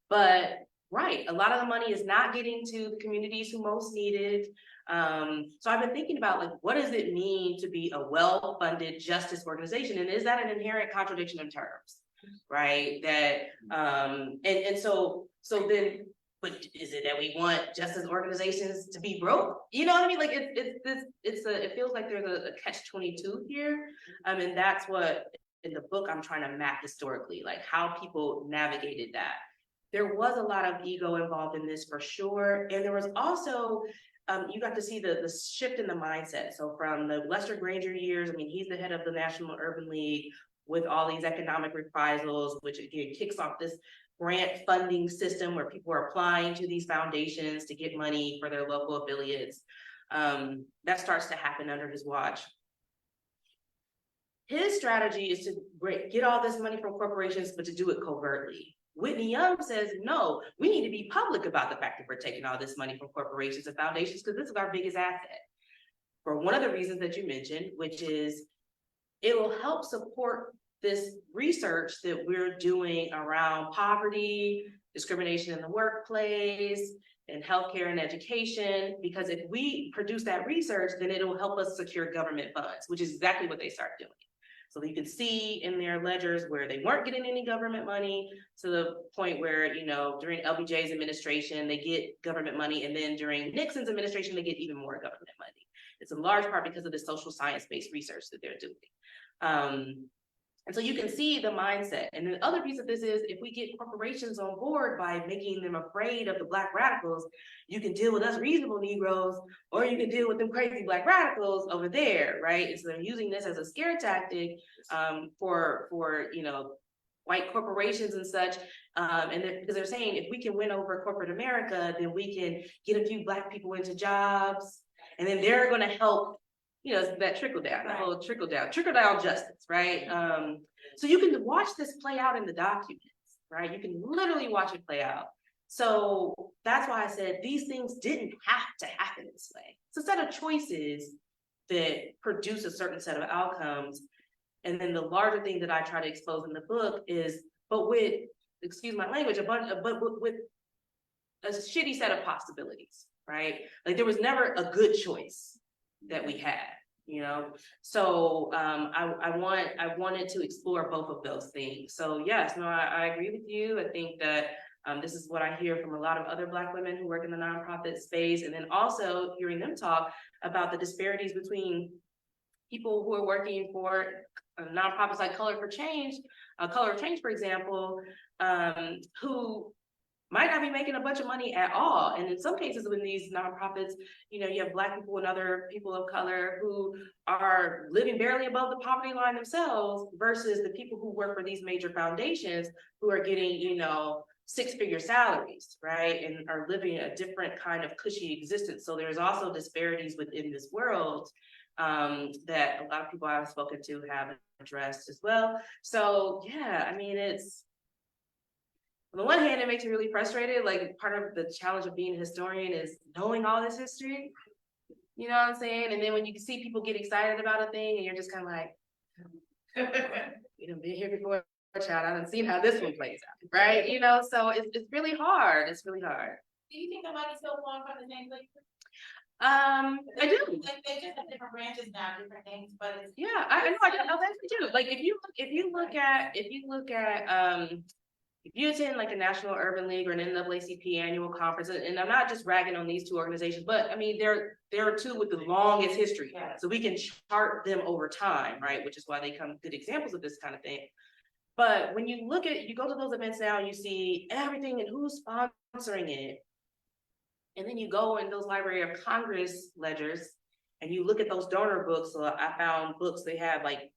But right, a lot of the money is not getting to the communities who most need it. So I've been thinking about like, what does it mean to be a well-funded justice organization? And is that an inherent contradiction in terms, right? That, and so then, but is it that we want justice organizations to be broke? You know what I mean? Like it feels like there's a catch-22 here. And that's what in the book I'm trying to map historically, like how people navigated that. There was a lot of ego involved in this for sure. And there was also, you got to see the shift in the mindset. So from the Lester Granger years, I mean, he's the head of the National Urban League with all these economic reprisals, which again kicks off this grant funding system where people are applying to these foundations to get money for their local affiliates. That starts to happen under his watch. His strategy is to get all this money from corporations, but to do it covertly. Whitney Young says, no, we need to be public about the fact that we're taking all this money from corporations and foundations because this is our biggest asset. For one of the reasons that you mentioned, which is it will help support this research that we're doing around poverty, discrimination in the workplace, and healthcare and education, because if we produce that research, then it'll help us secure government funds, which is exactly what they start doing. So you can see in their ledgers where they weren't getting any government money, to the point where, you know, during LBJ's administration, they get government money, and then during Nixon's administration, they get even more government money. It's in large part because of the social science-based research that they're doing. And so you can see the mindset. And the other piece of this is, if we get corporations on board by making them afraid of the Black radicals, you can deal with us reasonable Negroes, or you can deal with them crazy Black radicals over there, right? And so they're using this as a scare tactic for you know, white corporations and such. Because they're saying, if we can win over corporate America, then we can get a few Black people into jobs, and then they're gonna help, you know, that trickle down, that whole trickle down justice, right? So you can watch this play out in the documents, right? You can literally watch it play out. So that's why I said these things didn't have to happen this way. It's a set of choices that produce a certain set of outcomes. And then the larger thing that I try to expose in the book is, but with, excuse my language, but with a shitty set of possibilities, right? Like there was never a good choice that we had, you know? So I wanted to explore both of those things. So yes, no, I agree with you. I think that this is what I hear from a lot of other Black women who work in the nonprofit space, and then also hearing them talk about the disparities between people who are working for nonprofits like Color of Change, for example, who might not be making a bunch of money at all. And in some cases, when these nonprofits, you know, you have Black people and other people of color who are living barely above the poverty line themselves, versus the people who work for these major foundations who are getting, you know, six-figure salaries, right? And are living a different kind of cushy existence. So there's also disparities within this world that a lot of people I've spoken to have addressed as well. So yeah, I mean, it's, on the one hand, it makes me really frustrated. Like, part of the challenge of being a historian is knowing all this history. You know what I'm saying? And then when you see people get excited about a thing, and you're just kind of like, you done been here before, child. I done seen how this one plays out, right? You know, so it's really hard. It's really hard. Do you think the money's still flowing from the same place? I do. Like, they just have different branches now, different things, but it's. Yeah, I know. I actually do. Like, if you attend like a National Urban League or an NAACP annual conference, and I'm not just ragging on these two organizations, but I mean, there are two with the longest history. Yeah. So we can chart them over time, right? Which is why they come good examples of this kind of thing. But when you go to those events now, and you see everything and who's sponsoring it. And then you go in those Library of Congress ledgers and you look at those donor books. So I found books, they have like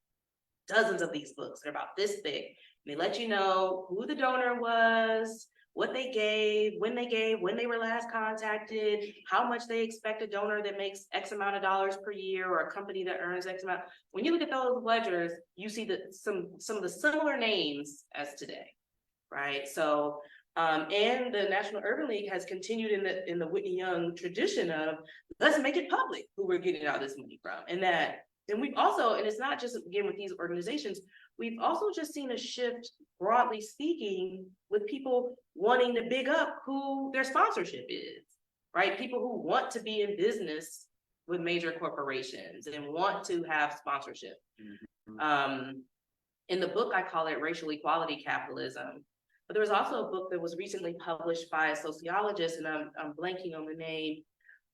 dozens of these books. They're about this thick. And they let you know who the donor was, what they gave, when they were last contacted, how much they expect a donor that makes X amount of dollars per year, or a company that earns X amount. When you look at those ledgers, you see that some of the similar names as today, right? So, and the National Urban League has continued in the Whitney Young tradition of, let's make it public who we're getting all this money from. And we've also, and it's not just again with these organizations, we've also just seen a shift, broadly speaking, with people wanting to big up who their sponsorship is, right? People who want to be in business with major corporations and want to have sponsorship. Mm-hmm. In the book, I call it racial equality capitalism. But there was also a book that was recently published by a sociologist, and I'm blanking on the name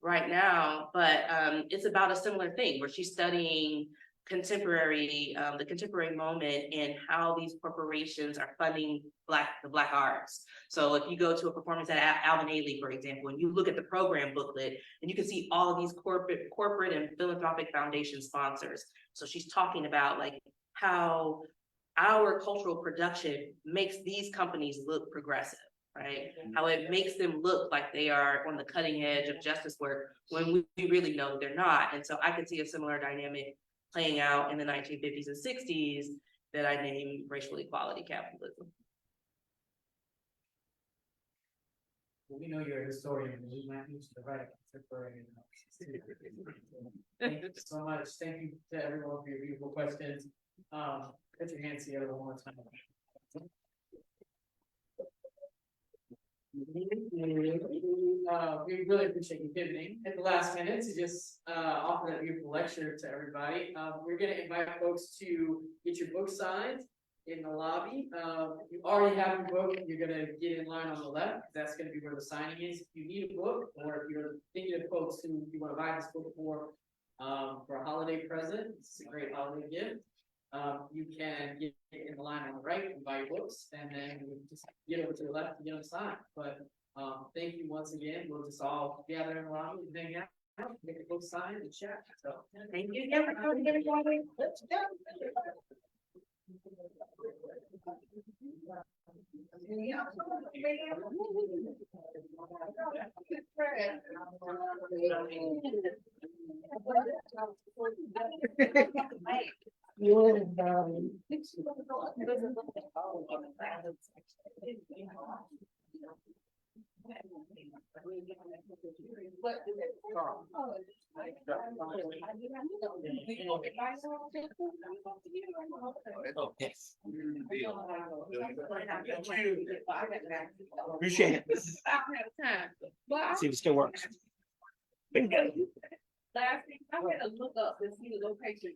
right now, but it's about a similar thing where she's studying the contemporary moment and how these corporations are funding the Black arts. So if you go to a performance at Alvin Ailey, for example, and you look at the program booklet, and you can see all of these corporate and philanthropic foundation sponsors. So she's talking about like how our cultural production makes these companies look progressive, right? Mm-hmm. How it makes them look like they are on the cutting edge of justice work when we really know they're not. And so I could see a similar dynamic playing out in the 1950s and 60s that I name racial equality capitalism. Well, we know you're a historian, and we might use the right contemporary. Thank you so much. Thank you to everyone for your beautiful questions. Put your hands together one more time. We really appreciate you pivoting at the last minute to just offer that beautiful lecture to everybody. We're gonna invite folks to get your book signed in the lobby. If you already have your book, you're gonna get in line on the left. That's gonna be where the signing is. If you need a book, or if you're thinking of folks who you wanna buy this book for a holiday present, it's a great holiday gift. You can get in the line on the right and buy your books, and then you just get over to the left and get them signed. But thank you once again. We'll just all gather in the lobby and hang out, get the book signed and chat. So Thank you again for coming, everybody. let's go. Appreciate it. See if it still works. Last thing, I had to look up and see the location.